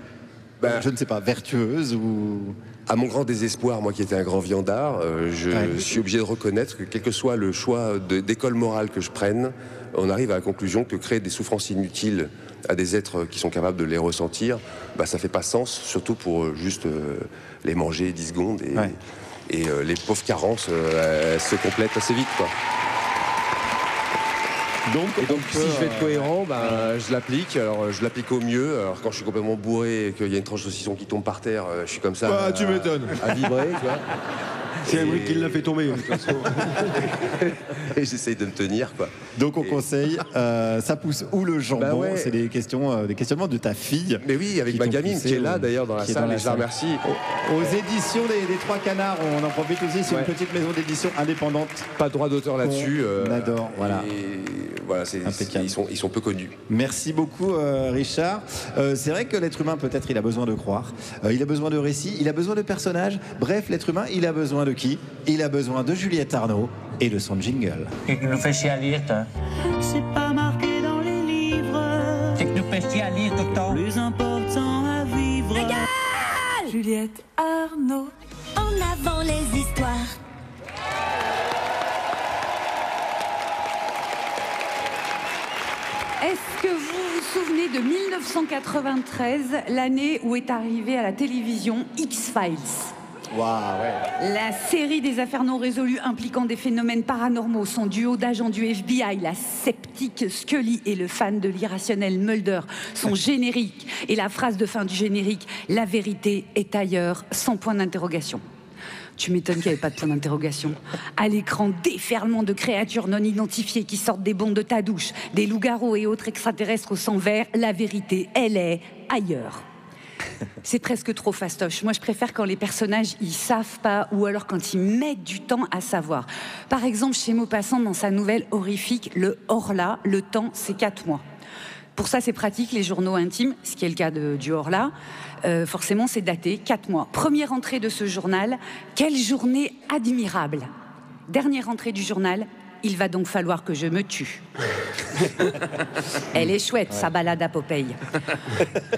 je ne sais pas, vertueuse ou... À mon grand désespoir, moi qui étais un grand viandard, je suis obligé de reconnaître que quel que soit le choix d'école morale que je prenne, on arrive à la conclusion que créer des souffrances inutiles à des êtres qui sont capables de les ressentir, bah, ça fait pas sens, surtout pour juste les manger 10 secondes. Et les pauvres carences, elles se complètent assez vite, quoi. Donc si je vais être cohérent, bah, je l'applique. Alors je l'applique au mieux. Alors quand je suis complètement bourré et qu'il y a une tranche de saucisson qui tombe par terre, je suis comme ça. Bah, tu m'étonnes. À vibrer, tu vois. C'est un bruit qui l'a fait tomber, de toute façon. Et j'essaye de me tenir, quoi. Donc on conseille Ça pousse où le jambon. C'est des questionnements de ta fille. Mais oui, avec ma gamine qui est là d'ailleurs dans la salle, et je la remercie. Aux éditions des Trois Canards, on en profite aussi, c'est une petite maison d'édition indépendante. Pas de droit d'auteur là-dessus. On adore, voilà. Voilà, ils sont peu connus. Merci beaucoup Richard. C'est vrai que l'être humain, peut-être, il a besoin de croire. Il a besoin de récits, il a besoin de personnages. Bref, l'être humain, il a besoin de qui? Il a besoin de Juliette Arnaud et de son jingle. Et que nous fait chier à lire, toi. C'est pas marqué dans les livres. C'est que nous fait chier à lire tout le temps. Plus important à vivre. Regarde Juliette Arnaud. En avant les histoires. Est-ce que vous vous souvenez de 1993, l'année où est arrivée à la télévision X-Files? La série des affaires non résolues impliquant des phénomènes paranormaux, son duo d'agents du FBI, la sceptique Scully et le fan de l'irrationnel Mulder, son générique et la phrase de fin du générique « La vérité est ailleurs » sans point d'interrogation. Tu m'étonnes qu'il n'y avait pas de point d'interrogation. À l'écran, déferlement de créatures non identifiées qui sortent des bonds de ta douche, des loups-garous et autres extraterrestres au sang vert. La vérité, elle est ailleurs. C'est presque trop fastoche. Moi, je préfère quand les personnages, ils savent pas, ou alors quand ils mettent du temps à savoir. Par exemple, chez Maupassant, dans sa nouvelle horrifique, Le Horla, le temps, c'est 4 mois. Pour ça, c'est pratique, les journaux intimes, ce qui est le cas du Horla. Forcément, c'est daté 4 mois. Première entrée de ce journal, quelle journée admirable. Dernière entrée du journal, il va donc falloir que je me tue. Elle est chouette, sa balade à Popeye.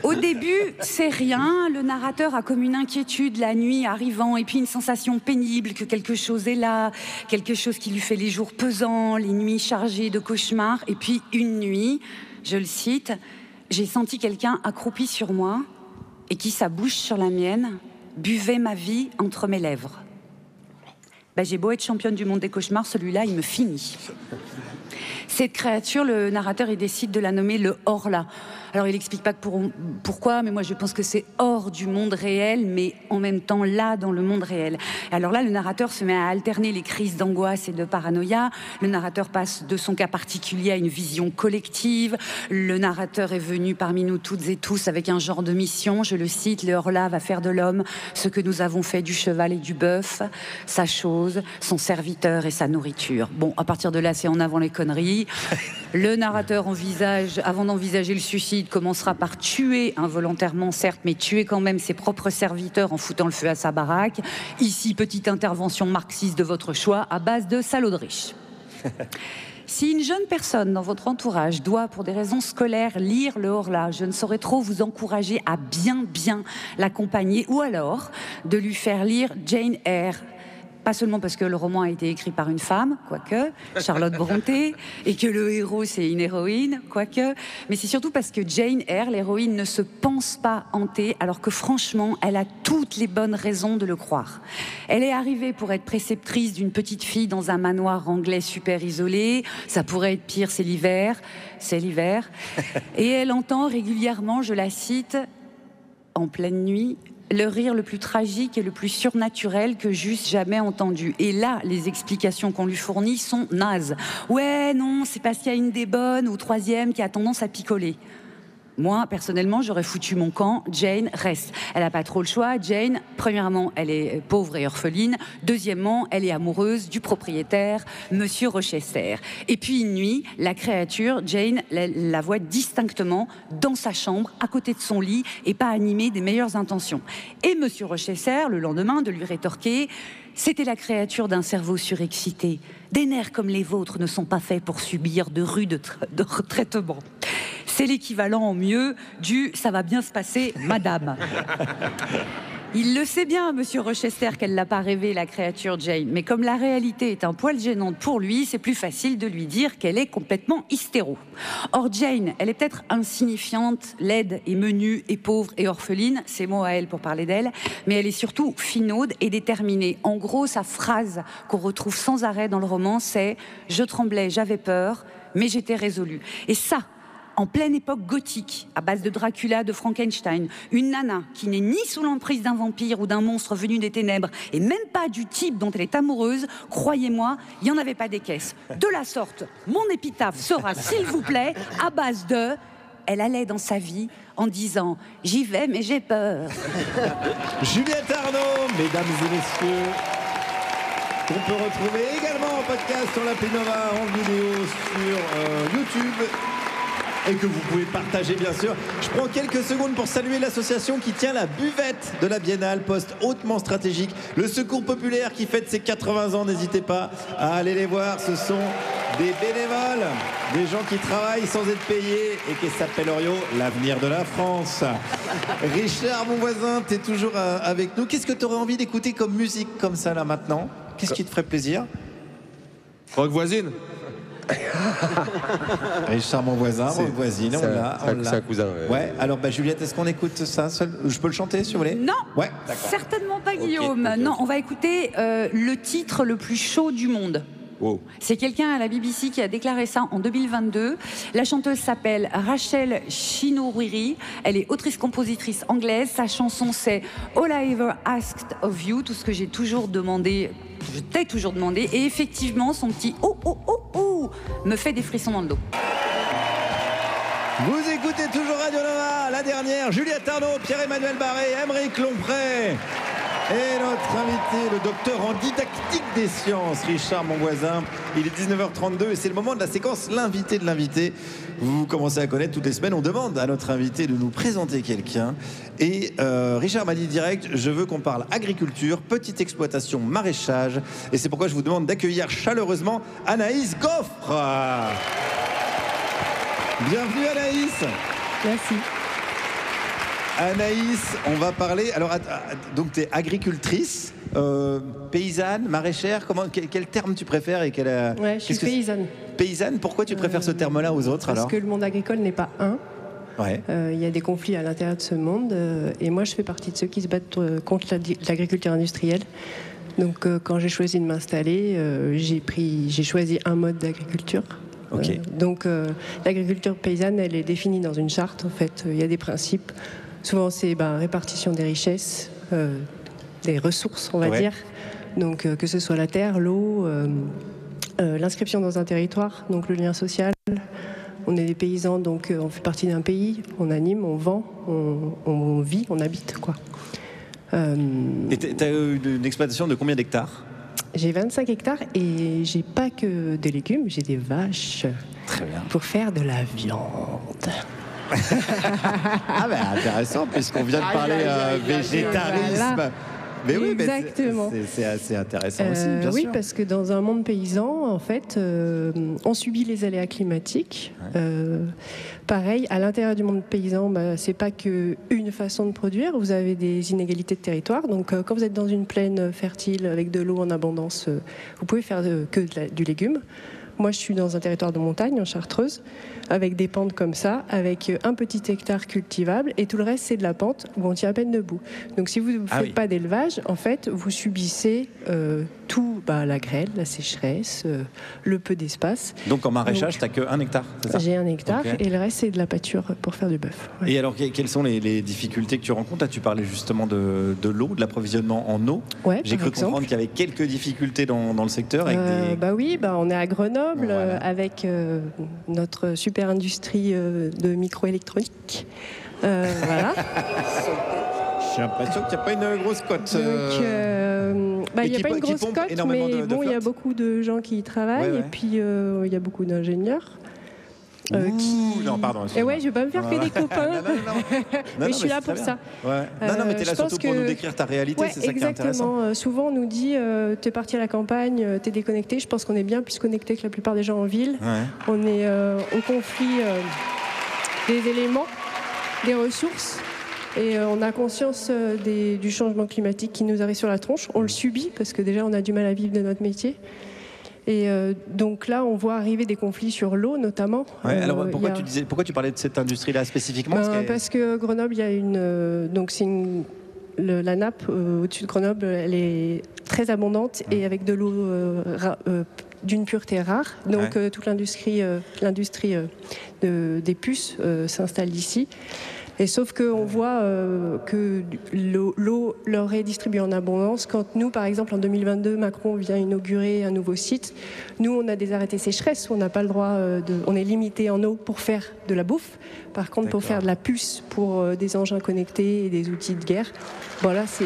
Au début, c'est rien. Le narrateur a comme une inquiétude la nuit arrivant et puis une sensation pénible que quelque chose est là, quelque chose qui lui fait les jours pesants, les nuits chargées de cauchemars. Et puis une nuit, je le cite, j'ai senti quelqu'un accroupi sur moi et qui, sa bouche sur la mienne, buvait ma vie entre mes lèvres. J'ai beau être championne du monde des cauchemars, celui-là, il me finit. Cette créature, le narrateur, il décide de la nommer le Horla. Alors, il n'explique pas pourquoi, mais moi, je pense que c'est hors du monde réel, mais en même temps, là, dans le monde réel. Alors là, le narrateur se met à alterner les crises d'angoisse et de paranoïa. Le narrateur passe de son cas particulier à une vision collective. Le narrateur est venu parmi nous toutes et tous avec un genre de mission. Je le cite, le Horla va faire de l'homme ce que nous avons fait du cheval et du bœuf, sa chose, son serviteur et sa nourriture. Bon, à partir de là, c'est en avant les conneries. Le narrateur avant d'envisager le suicide, commencera par tuer involontairement, certes, mais tuer quand même ses propres serviteurs en foutant le feu à sa baraque. Ici, petite intervention marxiste de votre choix à base de salauds de riches. Si une jeune personne dans votre entourage doit, pour des raisons scolaires, lire le Horla, je ne saurais trop vous encourager à bien l'accompagner, ou alors de lui faire lire Jane Eyre. Pas seulement parce que le roman a été écrit par une femme, quoique, Charlotte Brontë, et que le héros, c'est une héroïne, quoique, mais c'est surtout parce que Jane Eyre, l'héroïne, ne se pense pas hantée, alors que franchement, elle a toutes les bonnes raisons de le croire. Elle est arrivée pour être préceptrice d'une petite fille dans un manoir anglais super isolé, ça pourrait être pire, c'est l'hiver, et elle entend régulièrement, je la cite, en pleine nuit, le rire le plus tragique et le plus surnaturel que j'eusse jamais entendu. Et là, les explications qu'on lui fournit sont nazes. Ouais, non, c'est parce qu'il y a une des bonnes ou troisième qui a tendance à picoler. Moi, personnellement, j'aurais foutu mon camp. Jane reste. Elle n'a pas trop le choix. Jane, premièrement, elle est pauvre et orpheline. Deuxièmement, elle est amoureuse du propriétaire, Monsieur Rochester. Et puis une nuit, la créature, Jane, la voit distinctement dans sa chambre, à côté de son lit, et pas animée des meilleures intentions. Et Monsieur Rochester, le lendemain, de lui rétorquer: c'était la créature d'un cerveau surexcité. Des nerfs comme les vôtres ne sont pas faits pour subir de rudes traitements. C'est l'équivalent en mieux du « ça va bien se passer, madame ». Il le sait bien, Monsieur Rochester, qu'elle l'a pas rêvé, la créature Jane. Mais comme la réalité est un poil gênante pour lui, c'est plus facile de lui dire qu'elle est complètement hystéro. Or, Jane, elle est peut-être insignifiante, laide et menue et pauvre et orpheline, c'est mot à elle pour parler d'elle, mais elle est surtout finaude et déterminée. En gros, sa phrase qu'on retrouve sans arrêt dans le roman, c'est « Je tremblais, j'avais peur, mais j'étais résolue ». Et ça, en pleine époque gothique, à base de Dracula, de Frankenstein, une nana qui n'est ni sous l'emprise d'un vampire ou d'un monstre venu des ténèbres, et même pas du type dont elle est amoureuse, croyez-moi, il n'y en avait pas des caisses. De la sorte, mon épitaphe sera, s'il vous plaît, à base de « Elle allait dans sa vie en disant « J'y vais, mais j'ai peur ». Juliette Arnaud, mesdames et messieurs, qu'on peut retrouver également en podcast sur l'appli Nova, en vidéo sur YouTube, et que vous pouvez partager bien sûr. Je prends quelques secondes pour saluer l'association qui tient la buvette de la Biennale, poste hautement stratégique, le Secours Populaire qui fête ses 80 ans, n'hésitez pas à aller les voir, ce sont des bénévoles, des gens qui travaillent sans être payés et qui s'appellent l'avenir de la France. Richard, mon voisin, t'es toujours avec nous. Qu'est-ce que tu aurais envie d'écouter comme musique comme ça là maintenant? Qu'est-ce qui te ferait plaisir? Rock voisine. Richard, mon voisin, Rock voisine, on l'a. C'est un cousin. Ouais, alors Juliette, est-ce qu'on écoute ça seul? Je peux le chanter si vous voulez? Non, ouais, certainement pas Guillaume. Okay. Non, on va écouter le titre le plus chaud du monde. Wow. C'est quelqu'un à la BBC qui a déclaré ça en 2022. La chanteuse s'appelle Rachel Chinouriri. Elle est autrice-compositrice anglaise. Sa chanson, c'est All I Ever Asked of You, tout ce que j'ai toujours demandé. Je t'ai toujours demandé. Et effectivement, son petit oh oh oh oh me fait des frissons dans le dos. Vous écoutez toujours Radio Nova, la dernière, Juliette Arnaud, Pierre-Emmanuel Barré, Aymeric Lompré. Et notre invité, le docteur en didactique des sciences, Richard, mon voisin. Il est 19h32 et c'est le moment de la séquence l'invité de l'invité. Vous commencez à connaître toutes les semaines. On demande à notre invité de nous présenter quelqu'un. Et Richard m'a dit direct, je veux qu'on parle agriculture, petite exploitation, maraîchage. Et c'est pourquoi je vous demande d'accueillir chaleureusement Anaïs Goffre. Bienvenue Anaïs. Merci. Anaïs, on va parler. Alors, donc tu es agricultrice, paysanne, maraîchère. Quel terme tu préfères et Ouais, je suis paysanne. Paysanne, pourquoi tu préfères ce terme-là aux autres parce alors? Que le monde agricole n'est pas un. Ouais. Il y a des conflits à l'intérieur de ce monde. Et moi, je fais partie de ceux qui se battent contre l'agriculture industrielle. Donc, quand j'ai choisi de m'installer, j'ai choisi un mode d'agriculture. Okay. Donc, l'agriculture paysanne, elle est définie dans une charte. En fait, il y a des principes. Souvent, c'est répartition des richesses, des ressources, on va dire. Donc, que ce soit la terre, l'eau, l'inscription dans un territoire, donc le lien social. On est des paysans, donc on fait partie d'un pays. On anime, on vend, on vit, on habite, quoi. Et tu as eu une exploitation de combien d'hectares? J'ai 25 hectares et j'ai pas que des légumes, j'ai des vaches. Très bien. Pour faire de la viande. Ah ben intéressant puisqu'on vient de parler végétarisme. Voilà. Mais oui, exactement. C'est assez intéressant aussi, bien oui, sûr. parce que dans un monde paysan, en fait, on subit les aléas climatiques. Ouais. Pareil, à l'intérieur du monde paysan, c'est pas qu'une façon de produire. Vous avez des inégalités de territoire. Donc, quand vous êtes dans une plaine fertile avec de l'eau en abondance, vous pouvez faire du légume. Moi, je suis dans un territoire de montagne, en Chartreuse, avec des pentes comme ça, avec un petit hectare cultivable, et tout le reste, c'est de la pente où on tient à peine debout. Donc, si vous ne faites pas d'élevage, en fait, vous subissez tout, la grêle, la sécheresse, le peu d'espace. Donc, en maraîchage, tu n'as qu'un hectare, c'est ça? J'ai un hectare, okay. Et le reste, c'est de la pâture pour faire du bœuf. Ouais. Et alors, quelles sont les difficultés que tu rencontres? Tu parlais justement de l'eau, de l'approvisionnement en eau. Ouais, j'ai cru comprendre qu'il y avait quelques difficultés dans le secteur. Avec oui, on est à Grenoble. Grenoble, avec notre super industrie de microélectronique. Voilà. J'ai l'impression qu'il n'y a pas une grosse cote. Il n'y a pas une grosse cote, mais bon, il y a beaucoup de gens qui y travaillent, et puis il y a beaucoup d'ingénieurs. Non, pardon. Et ouais, je vais pas me faire que des copains. Mais je suis là pour ça. Ouais. Non, mais tu es là surtout pour nous décrire ta réalité, c'est ça qui est intéressant. Exactement. Souvent, on nous dit tu es parti à la campagne, tu es déconnecté. Je pense qu'on est bien plus connecté que la plupart des gens en ville. On est au conflit des éléments, des ressources. Et on a conscience du changement climatique qui nous arrive sur la tronche. On le subit parce que déjà, on a du mal à vivre de notre métier. Et donc là, on voit arriver des conflits sur l'eau, notamment. Alors pourquoi tu parlais de cette industrie-là spécifiquement? Parce que Grenoble, il y a donc c'est la nappe au-dessus de Grenoble, elle est très abondante et avec de l'eau d'une pureté rare. Donc toute l'industrie des puces s'installe ici. Et sauf qu'on voit que l'eau leur est distribuée en abondance. Quand nous, par exemple, en 2022, Macron vient inaugurer un nouveau site, nous, on a des arrêtés sécheresse où on n'a pas le droit on est limité en eau pour faire de la bouffe. Par contre, pour faire de la puce pour des engins connectés et des outils de guerre, voilà, c'est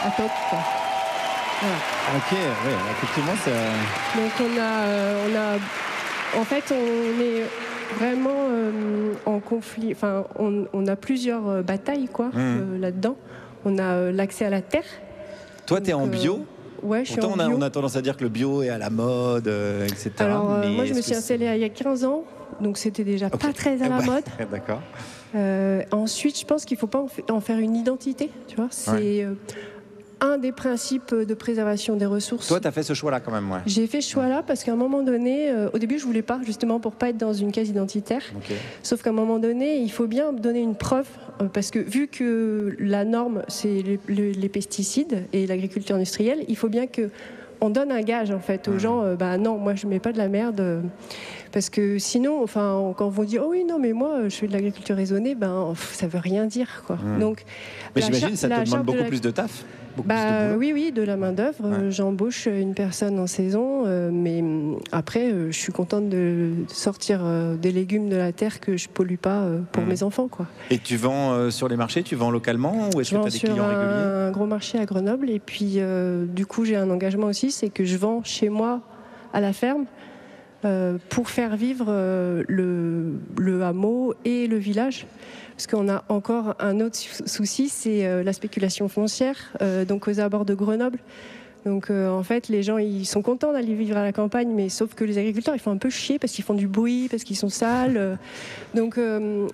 à top, quoi. Voilà. Ok, oui, effectivement, c'est... Donc en fait, on est vraiment en conflit. Enfin, on a plusieurs batailles, quoi, là-dedans. On a l'accès à la terre. Toi, tu es en bio? Ouais, je suis en bio. On a tendance à dire que le bio est à la mode, etc. Alors, moi, je me suis installée il y a 15 ans, donc c'était déjà pas très à la mode. D'accord. Ensuite, je pense qu'il ne faut pas en faire une identité, tu vois. C'est un des principes de préservation des ressources. Toi, tu as fait ce choix-là quand même, ouais. J'ai fait ce choix-là parce qu'à un moment donné, au début, je voulais pas, justement, pour pas être dans une case identitaire. Sauf qu'à un moment donné, il faut bien donner une preuve, parce que vu que la norme, c'est les pesticides et l'agriculture industrielle, il faut bien que on donne un gage, en fait, aux gens. Non, moi, je mets pas de la merde. Parce que sinon, enfin, quand on dit oh oui, non, mais moi, je fais de l'agriculture raisonnée, ça veut rien dire, quoi. Donc, mais j'imagine que ça te demande beaucoup plus de taf. Oui, de la main-d'œuvre. J'embauche une personne en saison, mais après, je suis contente de sortir des légumes de la terre que je pollue pas pour mes enfants, quoi. Et tu vends sur les marchés, tu vends localement ou est-ce que tu as des clients réguliers? Je vends sur un gros marché à Grenoble et puis du coup, j'ai un engagement aussi, c'est que je vends chez moi à la ferme pour faire vivre le hameau et le village. Parce qu'on a encore un autre souci, c'est la spéculation foncière, donc aux abords de Grenoble. Donc en fait, les gens, ils sont contents d'aller vivre à la campagne, mais sauf que les agriculteurs, ils font un peu chier parce qu'ils font du bruit, parce qu'ils sont sales. Donc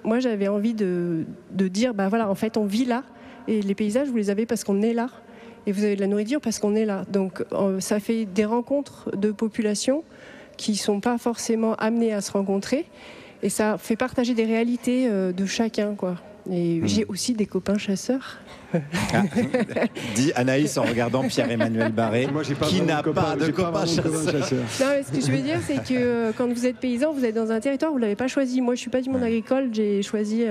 moi, j'avais envie de dire, voilà, en fait, on vit là, et les paysages, vous les avez parce qu'on est là, et vous avez de la nourriture parce qu'on est là. Donc ça fait des rencontres de population qui ne sont pas forcément amenées à se rencontrer. Et ça fait partager des réalités de chacun, quoi. Et j'ai aussi des copains chasseurs. Dit Anaïs en regardant Pierre-Emmanuel Barré, qui n'a pas de copains chasseurs. Non, mais ce que je veux dire, c'est que quand vous êtes paysan, vous êtes dans un territoire, vous ne l'avez pas choisi. Moi, je ne suis pas du monde agricole, j'ai choisi...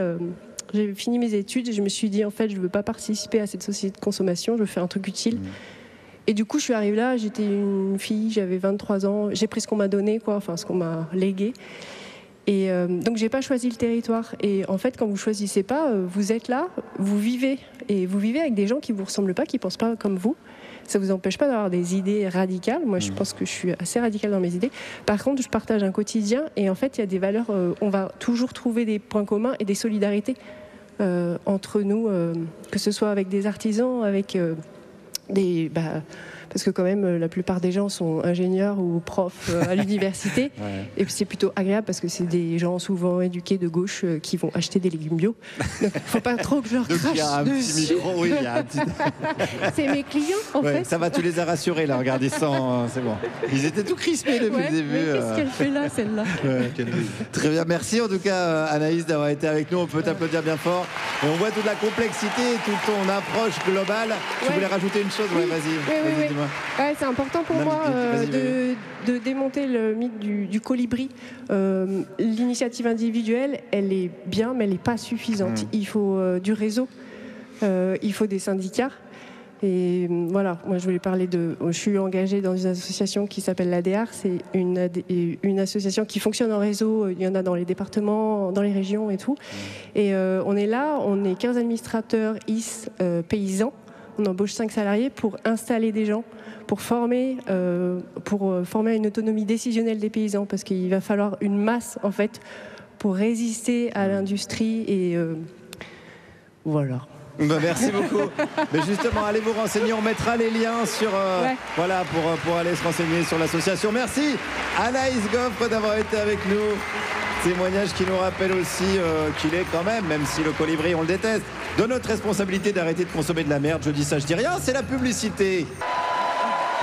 j'ai fini mes études et je me suis dit, en fait, je ne veux pas participer à cette société de consommation, je veux faire un truc utile. Et du coup, je suis arrivée là, j'étais une fille, j'avais 23 ans, j'ai pris ce qu'on m'a donné, quoi, enfin, ce qu'on m'a légué. Et donc j'ai pas choisi le territoire. Et en fait, quand vous choisissez pas, vous êtes là, vous vivez, et vous vivez avec des gens qui vous ressemblent pas, qui pensent pas comme vous. Ça vous empêche pas d'avoir des idées radicales. Moi, je pense que je suis assez radicale dans mes idées. Par contre, je partage un quotidien, et en fait, il y a des valeurs. On va toujours trouver des points communs et des solidarités entre nous, que ce soit avec des artisans, avec des parce que quand même la plupart des gens sont ingénieurs ou profs à l'université et puis c'est plutôt agréable parce que c'est des gens souvent éduqués de gauche qui vont acheter des légumes bio, donc il ne faut pas trop que je leur crache dessus. C'est mes clients en fait. Ça va, tu les as rassurés là, regarde, ils sont, c'est bon, ils étaient tout crispés depuis le début. Mais qu'est-ce qu'elle fait là, celle-là? Très bien, merci en tout cas Anaïs d'avoir été avec nous, on peut t'applaudir bien fort et on voit toute la complexité, toute ton approche globale. Tu voulais rajouter une chose? Vas-y. Ouais, c'est important pour moi de démonter le mythe du colibri. L'initiative individuelle, elle est bien, mais elle n'est pas suffisante. Il faut du réseau, il faut des syndicats. Et voilà, moi je voulais parler de... Je suis engagée dans une association qui s'appelle l'ADR. C'est une association qui fonctionne en réseau. Il y en a dans les départements, dans les régions et tout. Et on est là, on est 15 administrateurs paysans. On embauche 5 salariés pour installer des gens, pour former à une autonomie décisionnelle des paysans. Parce qu'il va falloir une masse, en fait, pour résister à l'industrie. Et voilà. Bah, merci beaucoup. Mais justement, allez vous renseigner. On mettra les liens sur voilà pour aller se renseigner sur l'association. Merci Anaïs Goffre d'avoir été avec nous. Témoignage qui nous rappelle aussi qu'il est quand même si le colibri on le déteste, de notre responsabilité d'arrêter de consommer de la merde. Je dis ça, je dis rien, c'est la publicité.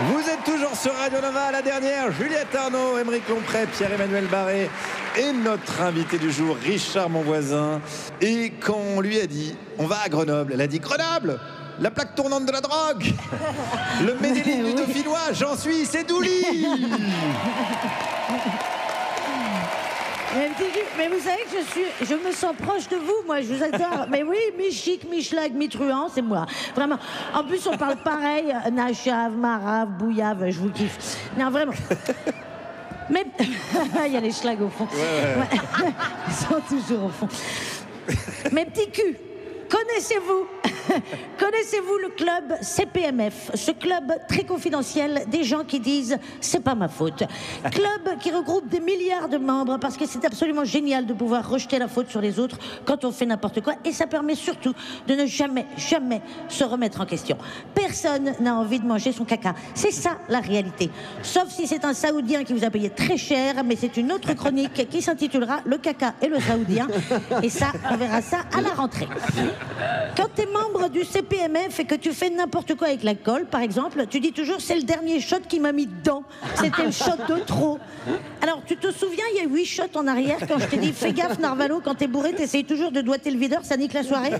Vous êtes toujours sur Radio Nova, la dernière, Juliette Arnaud, Aymeric Lompré, Pierre-Emmanuel Barré et notre invité du jour, Richard Monvoisin. Et quand on lui a dit, on va à Grenoble, elle a dit, Grenoble, la plaque tournante de la drogue, le Medellin du Dauphinois, j'en suis, c'est Douli. Mais vous savez que je me sens proche de vous, moi, je vous adore. Mais oui, mi-chic, mi-schlag, mi-truand, c'est moi. Vraiment. En plus, on parle pareil. Nachave, Marave, Bouillave, je vous kiffe. Non, vraiment. Mais il y a les schlags au fond. Ouais. Ils sont toujours au fond. Mes petits culs, connaissez-vous le club CPMF, ce club très confidentiel des gens qui disent « c'est pas ma faute ». Club qui regroupe des milliards de membres parce que c'est absolument génial de pouvoir rejeter la faute sur les autres quand on fait n'importe quoi et ça permet surtout de ne jamais se remettre en question. Personne n'a envie de manger son caca. C'est ça la réalité. Sauf si c'est un Saoudien qui vous a payé très cher, mais c'est une autre chronique qui s'intitulera « Le caca et le Saoudien ». Et ça, on verra ça à la rentrée. Quand tu es membre du CPMF et que tu fais n'importe quoi avec l'alcool, par exemple, tu dis toujours c'est le dernier shot qui m'a mis dedans. C'était le shot de trop. Alors, tu te souviens, il y a 8 shots en arrière quand je t'ai dit fais gaffe, Narvalo, quand t'es bourré, t'essayes toujours de doigter le videur, ça nique la soirée.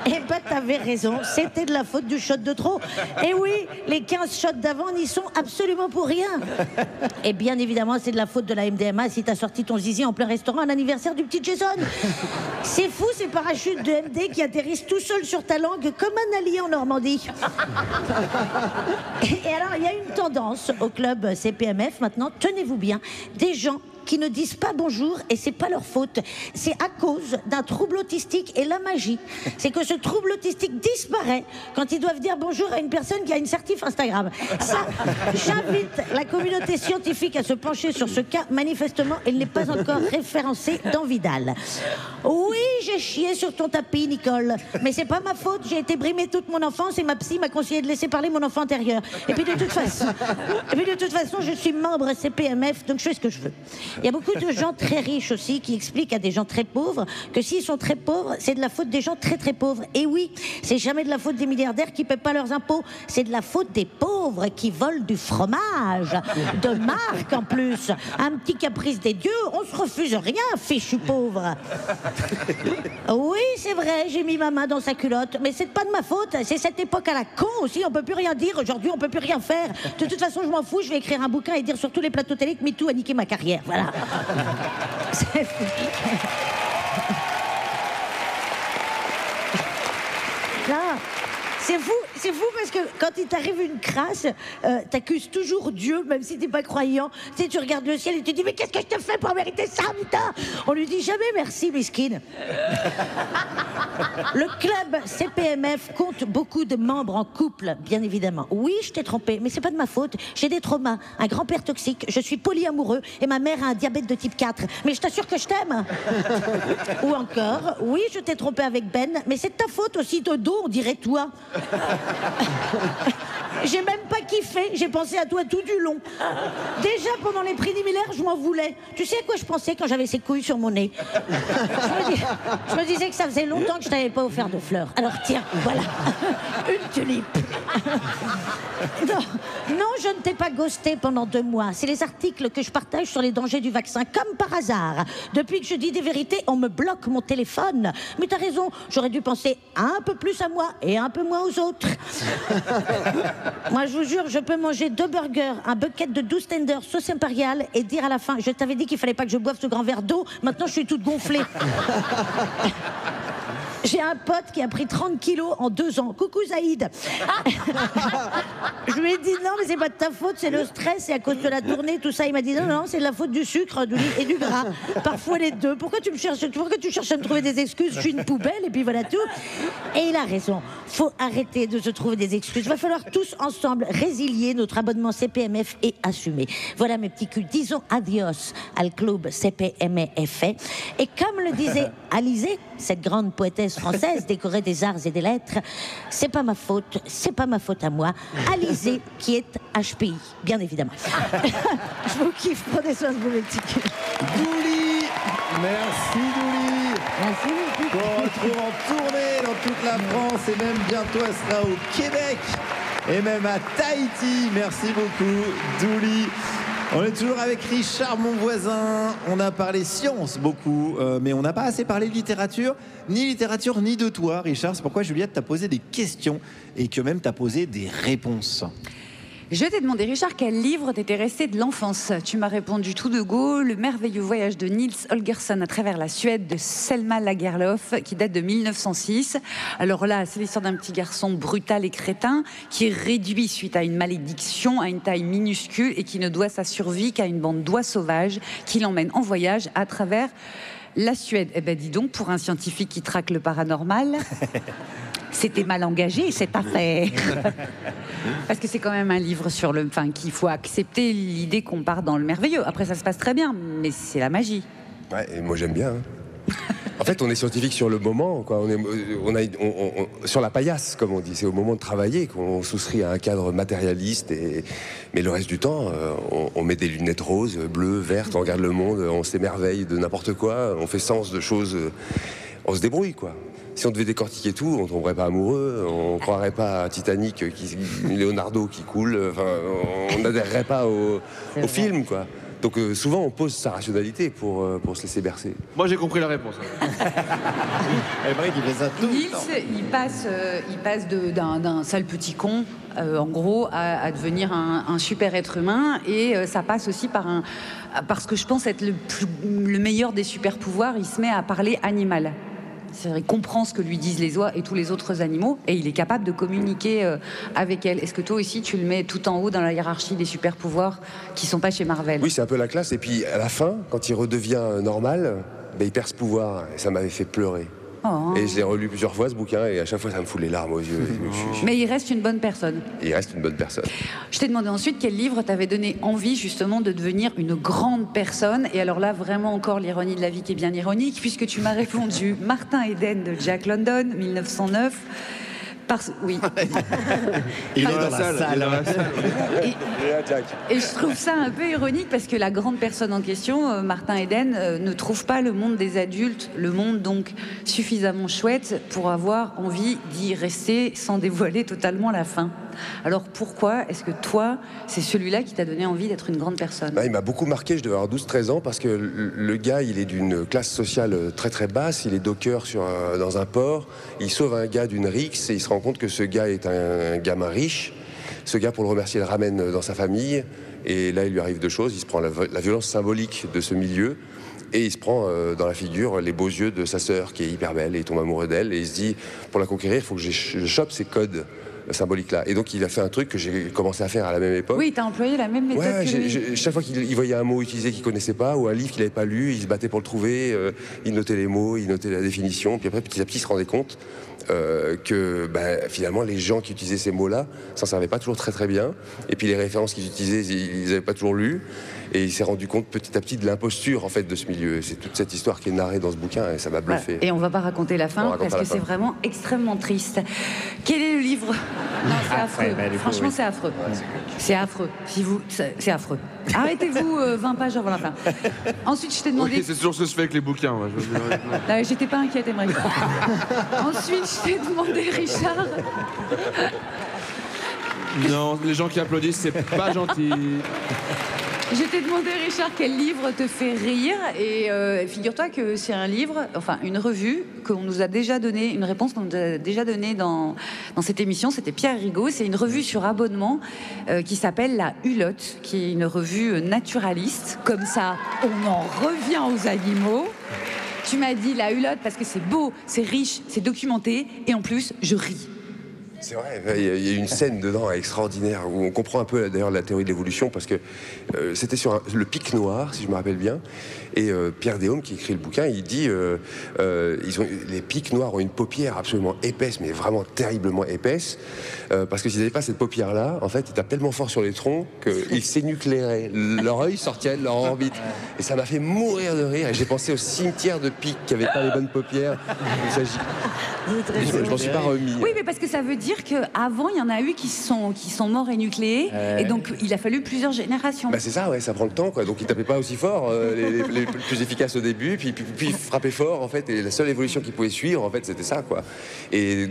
Eh ben, t'avais raison, c'était de la faute du shot de trop. Et oui, les 15 shots d'avant n'y sont absolument pour rien. Et bien évidemment, c'est de la faute de la MDMA si t'as sorti ton zizi en plein restaurant à l'anniversaire du petit Jason. C'est fou ces parachutes de MD qui atterrissent tout seuls sur ta langue comme un allié en Normandie. Et alors, il y a une tendance au club CPMF maintenant, tenez-vous bien, des gens qui ne disent pas bonjour et c'est pas leur faute. C'est à cause d'un trouble autistique et la magie, c'est que ce trouble autistique disparaît quand ils doivent dire bonjour à une personne qui a une certif Instagram. Ça, j'invite la communauté scientifique à se pencher sur ce cas. Manifestement, il n'est pas encore référencé dans Vidal. Oui, j'ai chié sur ton tapis, Nicole, mais c'est pas ma faute. J'ai été brimée toute mon enfance et ma psy m'a conseillé de laisser parler mon enfant intérieur. Et puis de toute façon, je suis membre CPMF, donc je fais ce que je veux. Il y a beaucoup de gens très riches aussi qui expliquent à des gens très pauvres que s'ils sont très pauvres, c'est de la faute des gens très très pauvres. Et oui, c'est jamais de la faute des milliardaires qui ne paient pas leurs impôts, c'est de la faute des pauvres qui volent du fromage, de marque en plus. Un petit caprice des dieux, on se refuse rien, fichu pauvre. Oui, c'est vrai, j'ai mis ma main dans sa culotte, mais c'est pas de ma faute, c'est cette époque à la con aussi, on peut plus rien dire, aujourd'hui on peut plus rien faire. De toute façon, je m'en fous, je vais écrire un bouquin et dire sur tous les plateaux télé que MeToo a niqué ma carrière, voilà. Là, c'est fou parce que quand il t'arrive une crasse, t'accuses toujours Dieu, même si t'es pas croyant. Tu sais, tu regardes le ciel et tu dis mais qu'est-ce que je te fais pour mériter ça, putain? On lui dit jamais merci, miskin. Le club CPMF compte beaucoup de membres en couple, bien évidemment. Oui, je t'ai trompé, mais c'est pas de ma faute. J'ai des traumas, un grand-père toxique, je suis polyamoureux et ma mère a un diabète de type 4. Mais je t'assure que je t'aime. Ou encore, oui, je t'ai trompé avec Ben, mais c'est de ta faute aussi, de dos, on dirait toi. J'ai même pas kiffé, j'ai pensé à toi tout du long. Déjà pendant les préliminaires, je m'en voulais. Tu sais à quoi je pensais quand j'avais ces couilles sur mon nez? Je me disais que ça faisait longtemps que je t'avais pas offert de fleurs. Alors tiens, voilà, une tulipe. Non, je ne t'ai pas ghosté pendant 2 mois. C'est les articles que je partage sur les dangers du vaccin, comme par hasard. Depuis que je dis des vérités, on me bloque mon téléphone. Mais t'as raison, j'aurais dû penser un peu plus à moi et un peu moins aux autres. Moi, je vous jure, je peux manger 2 burgers, un bucket de 12 tenders, sauce impériale et dire à la fin, je t'avais dit qu'il fallait pas que je boive ce grand verre d'eau, maintenant je suis toute gonflée. J'ai un pote qui a pris 30 kilos en 2 ans. Coucou Zaïd. Je lui ai dit non, mais c'est pas de ta faute, c'est le stress, c'est à cause de la tournée, tout ça. Il m'a dit non, c'est de la faute du sucre et du gras. Parfois les deux. Pourquoi tu cherches à me trouver des excuses? Je suis une poubelle et puis voilà tout. Et il a raison. Faut arrêter de se trouver des excuses. Il va falloir tous ensemble résilier notre abonnement CPMF et assumer. Voilà mes petits culs. Disons adios al club CPMF. Et comme le disait Alizée, cette grande poétesse française décorée des arts et des lettres, c'est pas ma faute à moi. Alizée qui est HPI, bien évidemment. Je vous kiffe, prenez soin de vous, mes petits culs. Douli, merci Douli. Merci. Qu'on retrouve en tournée dans toute la France et même bientôt elle sera au Québec et même à Tahiti. Merci beaucoup Douli. On est toujours avec Richard, mon voisin. On a parlé science beaucoup, mais on n'a pas assez parlé de littérature ni de toi, Richard. C'est pourquoi Juliette t'a posé des questions et que même t'as posé des réponses. Je t'ai demandé, Richard, quel livre t'était resté de l'enfance? Tu m'as répondu tout de go, Le merveilleux voyage de Nils Holgersson à travers la Suède de Selma Lagerlöf, qui date de 1906. Alors là, c'est l'histoire d'un petit garçon brutal et crétin qui est réduit suite à une malédiction à une taille minuscule et qui ne doit sa survie qu'à une bande d'oies sauvages qui l'emmène en voyage à travers la Suède. Eh ben dis donc, pour un scientifique qui traque le paranormal... C'était mal engagé cette affaire. Parce que c'est quand même un livre sur le... Enfin, qu'il faut accepter l'idée qu'on part dans le merveilleux. Après, ça se passe très bien, mais c'est la magie. Ouais, et moi j'aime bien. En fait, on est scientifique sur le moment, quoi. Sur la paillasse, comme on dit. C'est au moment de travailler qu'on souscrit à un cadre matérialiste. Mais le reste du temps, on met des lunettes roses, bleues, vertes, on regarde le monde, on s'émerveille de n'importe quoi, on fait sens de choses, on se débrouille, quoi. Si on devait décortiquer tout, on ne tomberait pas amoureux, on ne croirait pas à Titanic, Leonardo qui coule, enfin, on n'adhérerait pas au film, quoi. Donc souvent on pose sa rationalité pour se laisser bercer. Moi j'ai compris la réponse. Nils, il passe d'un sale petit con, en gros, à devenir un super être humain, et ça passe aussi parce que je pense être le meilleur des super pouvoirs, il se met à parler animal. Il comprend ce que lui disent les oies et tous les autres animaux et il est capable de communiquer avec elles. Est-ce que toi aussi tu le mets tout en haut dans la hiérarchie des super pouvoirs qui sont pas chez Marvel? Oui, c'est un peu la classe. Et puis à la fin, quand il redevient normal, il perd ce pouvoir et ça m'avait fait pleurer. Oh. Et je l'ai relu plusieurs fois ce bouquin et à chaque fois ça me fout les larmes aux yeux. Mais il reste une bonne personne. Il reste une bonne personne. Je t'ai demandé ensuite quel livre t'avait donné envie justement de devenir une grande personne. Et alors là, vraiment encore l'ironie de la vie qui est bien ironique, puisque tu m'as répondu Martin Eden de Jack London, 1909. Oui. Il est dans la salle. Et je trouve ça un peu ironique parce que la grande personne en question, Martin Eden, ne trouve pas le monde des adultes, le monde donc suffisamment chouette pour avoir envie d'y rester sans dévoiler totalement la fin. Alors pourquoi est-ce que toi, c'est celui-là qui t'a donné envie d'être une grande personne? Il m'a beaucoup marqué, je devais avoir 12-13 ans, parce que le gars, il est d'une classe sociale très très basse, il est docker dans un port, il sauve un gars d'une rixe et il se rend compte que ce gars est un gamin riche. Ce gars, pour le remercier, le ramène dans sa famille et là, il lui arrive deux choses. Il se prend la violence symbolique de ce milieu et il se prend dans la figure les beaux yeux de sa sœur qui est hyper belle et il tombe amoureux d'elle et il se dit, pour la conquérir, il faut que je chope ces codes symbolique-là. Et donc il a fait un truc que j'ai commencé à faire à la même époque. Oui, t'as employé la même méthode que lui. Chaque fois qu'il voyait un mot utilisé qu'il connaissait pas ou un livre qu'il n'avait pas lu, il se battait pour le trouver, il notait les mots, il notait la définition, puis après petit à petit il se rendait compte que finalement les gens qui utilisaient ces mots-là s'en servaient pas toujours très très bien, et puis les références qu'ils utilisaient, ils n'avaient pas toujours lu, et il s'est rendu compte petit à petit de l'imposture en fait de ce milieu. C'est toute cette histoire qui est narrée dans ce bouquin et ça m'a bluffé. Et on va pas raconter la fin parce que c'est vraiment extrêmement triste. Quel est le livre? Non, c'est affreux. Franchement, c'est affreux. C'est affreux. C'est affreux. Arrêtez-vous 20 pages avant la fin. Ensuite, je t'ai demandé... Oui, c'est toujours ce que je fais avec les bouquins. Moi. J'étais pas inquiète, Émeric. Ensuite, je t'ai demandé, Richard... Non, les gens qui applaudissent, c'est pas gentil. Je t'ai demandé, Richard, quel livre te fait rire, et figure-toi que c'est un livre, enfin une revue qu'on nous a déjà donné, une réponse qu'on nous a déjà donnée dans cette émission, c'était Pierre Rigaud, c'est une revue sur abonnement qui s'appelle La Hulotte, qui est une revue naturaliste, comme ça on en revient aux animaux. Tu m'as dit la hulotte parce que c'est beau, c'est riche, c'est documenté, et en plus, je ris. C'est vrai, il y a une scène dedans extraordinaire où on comprend un peu d'ailleurs la théorie de l'évolution parce que c'était sur le pic noir, si je me rappelle bien, et Pierre Déaume qui écrit le bouquin, il dit les pics noirs ont une paupière absolument épaisse, mais vraiment terriblement épaisse, parce que s'ils n'avaient pas cette paupière-là, en fait, ils tapent tellement fort sur les troncs qu'ils s'énucléraient. Leur œil sortait de leur orbite. Et ça m'a fait mourir de rire. Et j'ai pensé au cimetière de pics qui n'avaient pas les bonnes paupières. Je m'en suis pas remis. Oui, mais parce que ça veut dire qu'avant, il y en a eu qui sont morts énucléés, et donc il a fallu plusieurs générations. Bah c'est ça, ouais, ça prend le temps, quoi. Donc ils tapaient pas aussi fort, les plus efficaces au début, puis ils frappaient fort, en fait, et la seule évolution qu'ils pouvaient suivre, en fait, c'était ça, quoi. Et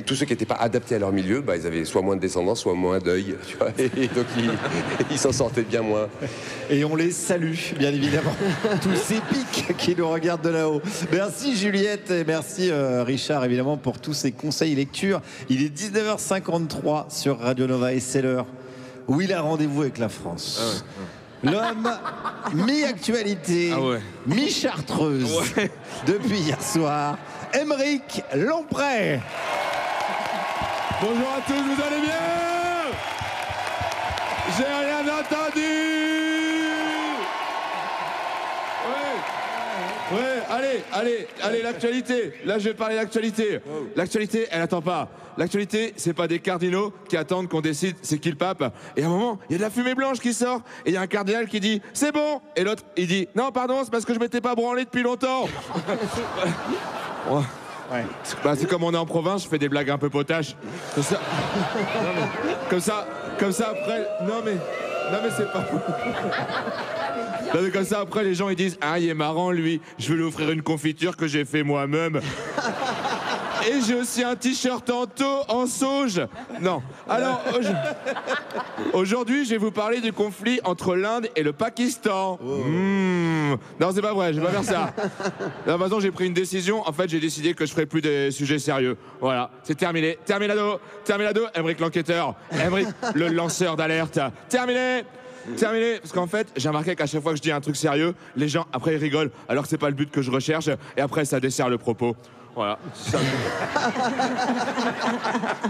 tous ceux qui n'étaient pas adaptés à leur milieu, bah, ils avaient soit moins de descendance, soit moins d'œil, tu vois, et donc ils s'en sortaient bien moins. Et on les salue, bien évidemment, tous ces pics qui nous regardent de là-haut. Merci Juliette, et merci Richard, évidemment, pour tous ces conseils et lectures. Il est 19h53 sur Radio Nova et c'est l'heure où il a rendez-vous avec la France. L'homme mi-actualité, mi-chartreuse, depuis hier soir, Aymeric Lomprey. Bonjour à tous, vous allez bien? J'ai rien entendu. Ouais, allez, l'actualité. Là, je vais parler d'actualité. L'actualité, elle attend pas. L'actualité, c'est pas des cardinaux qui attendent qu'on décide c'est qui le pape. Et à un moment, il y a de la fumée blanche qui sort. Et il y a un cardinal qui dit c'est bon. Et l'autre, il dit non, pardon, c'est parce que je m'étais pas branlé depuis longtemps. Ouais. Bah, c'est comme on est en province, je fais des blagues un peu potaches. Comme ça après. Non mais c'est pas. Non, mais comme ça après les gens ils disent ah il est marrant lui, je vais lui offrir une confiture que j'ai fait moi-même. Et j'ai aussi un t-shirt en sauge. Non. Alors, aujourd'hui, je vais vous parler du conflit entre l'Inde et le Pakistan. Non, c'est pas vrai, je vais pas faire ça. De toute façon, j'ai pris une décision. En fait, j'ai décidé que je ferai plus des sujets sérieux. Voilà, c'est terminé. Terminado, Aymeric l'enquêteur. Aymeric le lanceur d'alerte. Terminé, parce qu'en fait, j'ai remarqué qu'à chaque fois que je dis un truc sérieux, les gens, après, ils rigolent, alors que c'est pas le but que je recherche, et après, ça dessert le propos. Voilà.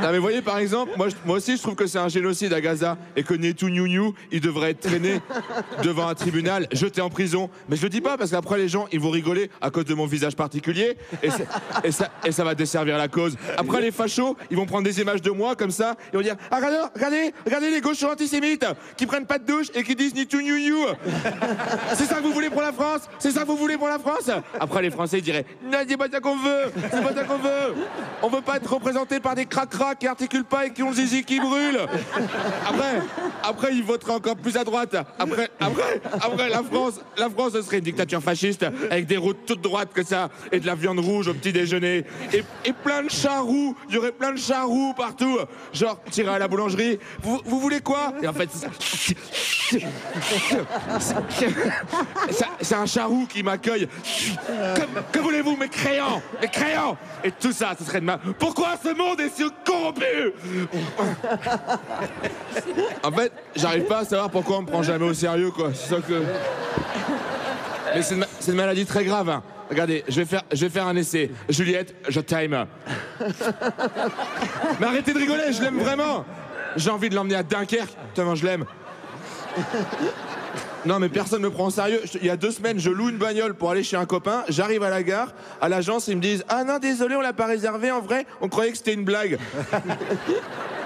Non mais voyez par exemple, moi aussi je trouve que c'est un génocide à Gaza et que Netanyahou, il devrait être traîné devant un tribunal, jeté en prison. Mais je le dis pas parce qu'après les gens ils vont rigoler à cause de mon visage particulier et ça va desservir la cause. Après les fachos, ils vont prendre des images de moi comme ça, ils vont dire ah, regardez les gauchos antisémites qui prennent pas de douche et qui disent Netanyahou. C'est ça que vous voulez pour la France? C'est ça que vous voulez pour la France? Après les Français ils diraient non, c'est pas ça qu'on veut. C'est pas ça qu'on veut. On veut pas être représenté par des cracras qui articulent pas et qui ont le zizi qui brûle. Après, ils voteraient encore plus à droite. Après, la France, ce serait une dictature fasciste avec des routes toutes droites que ça et de la viande rouge au petit déjeuner et plein de charroux. Il y aurait plein de charroux partout. Genre, tirer à la boulangerie. Vous voulez quoi? Et en fait, c'est un charroux qui m'accueille. Que voulez-vous, mes crayons? Et tout ça, ce serait de ma... Pourquoi ce monde est si corrompu? En fait, j'arrive pas à savoir pourquoi on me prend jamais au sérieux, quoi. C'est ça que... Mais c'est une maladie très grave, hein. Regardez, je vais faire un essai. Juliette, je t'aime. Mais arrêtez de rigoler, je l'aime vraiment. J'ai envie de l'emmener à Dunkerque, tellement je l'aime. Non mais personne me prend au sérieux. Il y a 2 semaines, je loue une bagnole pour aller chez un copain. J'arrive à la gare, à l'agence, ils me disent ah non désolé, on l'a pas réservé. En vrai, on croyait que c'était une blague.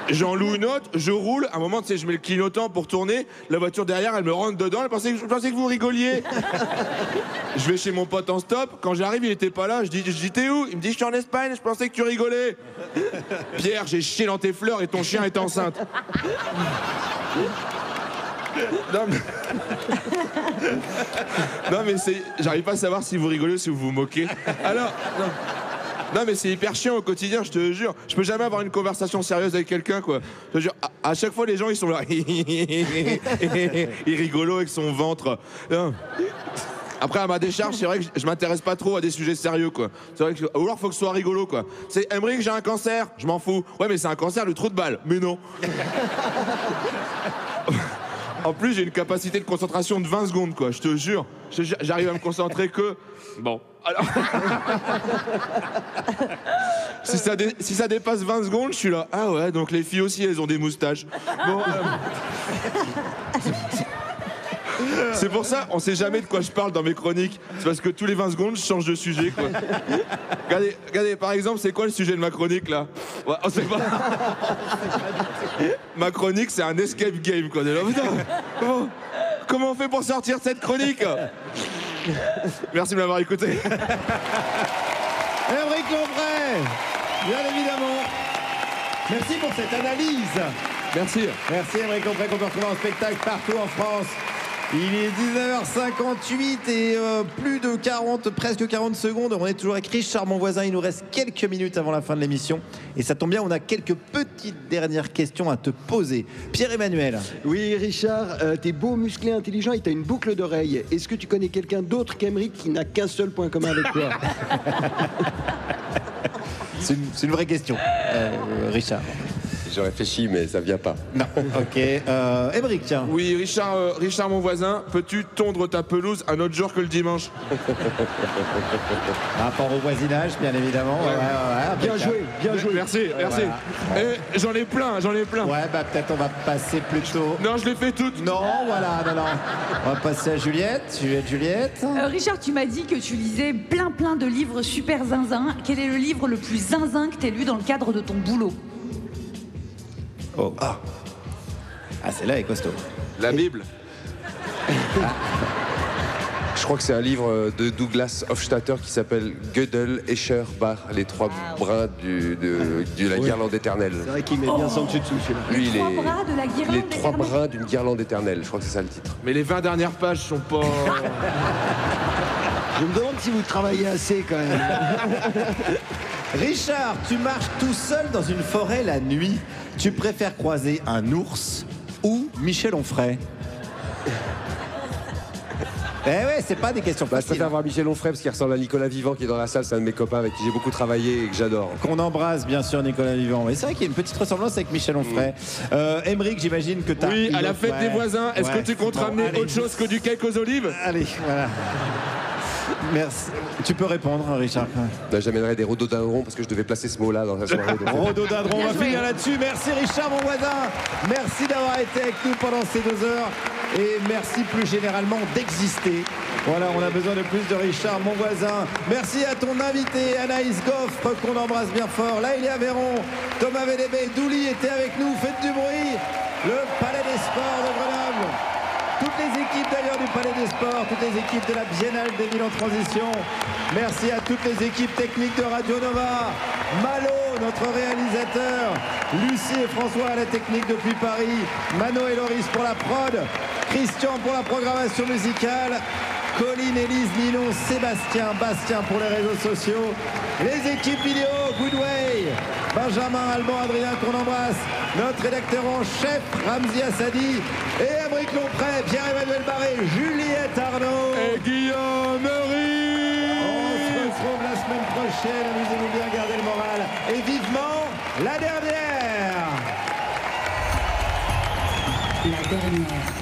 J'en loue une autre, je roule. À un moment, tu sais, je mets le clignotant pour tourner. La voiture derrière, elle me rentre dedans. Je pensais que vous rigoliez. Je vais chez mon pote en stop. Quand j'arrive, il était pas là. Je dis t'es où? Il me dit je suis en Espagne. Je pensais que tu rigolais. Pierre, j'ai chié dans tes fleurs et ton chien est enceinte. Non mais j'arrive pas à savoir si vous rigolez ou si vous vous moquez. Alors, non mais c'est hyper chiant au quotidien, je te jure. Je peux jamais avoir une conversation sérieuse avec quelqu'un, quoi. Je te jure, à chaque fois les gens ils sont là. Il rigolo avec son ventre. Non. Après à ma décharge, c'est vrai que je m'intéresse pas trop à des sujets sérieux, quoi. C'est vrai que ou alors faut que ce soit rigolo, quoi. C'est Aymeric, j'ai un cancer, je m'en fous. Ouais mais c'est un cancer du trou de balle. Mais non. En plus, j'ai une capacité de concentration de 20 secondes, quoi. Je te jure. J'arrive à me concentrer que... Bon. Alors... si ça dépasse 20 secondes, je suis là. Ah ouais, donc les filles aussi, elles ont des moustaches. Bon, c'est pour ça, on sait jamais de quoi je parle dans mes chroniques. C'est parce que tous les 20 secondes, je change de sujet, quoi. Regardez, par exemple, c'est quoi le sujet de ma chronique, là? Ouais, on sait pas. Ma chronique, c'est un escape game, quoi. Là, putain, comment on fait pour sortir de cette chronique? Merci de m'avoir écouté. Aymeric Lomprey, bien évidemment. Merci pour cette analyse. Merci. Merci Aymeric Lomprey, qu'on peut retrouver en spectacle partout en France. Il est 19h58 et plus de 40, presque 40 secondes. On est toujours avec Richard, mon voisin. Il nous reste quelques minutes avant la fin de l'émission. Et ça tombe bien, on a quelques petites dernières questions à te poser. Pierre-Emmanuel. Oui, Richard, t'es beau, musclé, intelligent et t'as une boucle d'oreille. Est-ce que tu connais quelqu'un d'autre qu'Aymeric qui n'a qu'un seul point commun avec toi? C'est une vraie question, Richard. Je réfléchis, mais ça vient pas. Non. Ok. Aymeric, tiens. Oui, Richard, mon voisin, peux-tu tondre ta pelouse un autre jour que le dimanche? Rapport au voisinage, bien évidemment. Ouais, bien joué, bien joué. Merci. Voilà. Et j'en ai plein. Ouais, bah peut-être on va passer plutôt. Non, je les fais toutes. Non, voilà, non. On va passer à Juliette. Juliette. Richard, tu m'as dit que tu lisais plein de livres super zinzin. Quel est le livre le plus zinzin que tu as lu dans le cadre de ton boulot? Oh. Ah, celle-là est costaud. La Bible. Je crois que c'est un livre de Douglas Hofstadter qui s'appelle Gödel, Escher, Bach, les trois brins de la guirlande éternelle. C'est vrai qu'il met bien son dessus celui-là. Lui, les trois bras de la guirlande les trois brins d'une guirlande éternelle. Je crois que c'est ça le titre. Mais les 20 dernières pages sont pas... Je me demande si vous travaillez assez quand même. Richard, tu marches tout seul dans une forêt la nuit. Tu préfères croiser un ours ou Michel Onfray? Eh ouais, c'est pas des questions Je faciles. préfère voir Michel Onfray parce qu'il ressemble à Nicolas Vivant qui est dans la salle. C'est un de mes copains avec qui j'ai beaucoup travaillé et que j'adore. Qu'on embrasse bien sûr Nicolas Vivant. Mais c'est vrai qu'il y a une petite ressemblance avec Michel Onfray. Aymeric, j'imagine que tu as... Oui, à la fête des voisins, est-ce que tu comptes ramener autre chose que du cake aux olives? Allez, voilà. Merci. Tu peux répondre, Richard. J'amènerai des rhododendrons parce que je devais placer ce mot-là dans la soirée. Rhododendron, on va finir là-dessus. Merci Richard, mon voisin. Merci d'avoir été avec nous pendant ces 2 heures. Et merci plus généralement d'exister. Voilà, on a besoin de plus de Richard, mon voisin. Merci à ton invité, Anaïs Goffre, qu'on embrasse bien fort. Laïlia Véron, Thomas Védébé, Douli était avec nous. Faites du bruit. Le Palais des Sports de Grenoble. Toutes les équipes d'ailleurs du Palais des Sports, toutes les équipes de la Biennale des Villes en Transition. Merci à toutes les équipes techniques de Radio Nova. Malo, notre réalisateur. Lucie et François à la technique depuis Paris. Mano et Loris pour la prod. Christian pour la programmation musicale. Colline, Élise, Ninon, Sébastien, Bastien pour les réseaux sociaux. Les équipes vidéo, Goodway, Benjamin, Alban, Adrien qu'on embrasse. Notre rédacteur en chef, Ramzi Assadi. Et Aymeric Lomprey, Pierre-Emmanuel Barré, Juliette Arnaud. Et Guillaume Meurice. On se retrouve la semaine prochaine. Amusez-vous bien, gardez le moral. Et vivement la dernière. La dernière.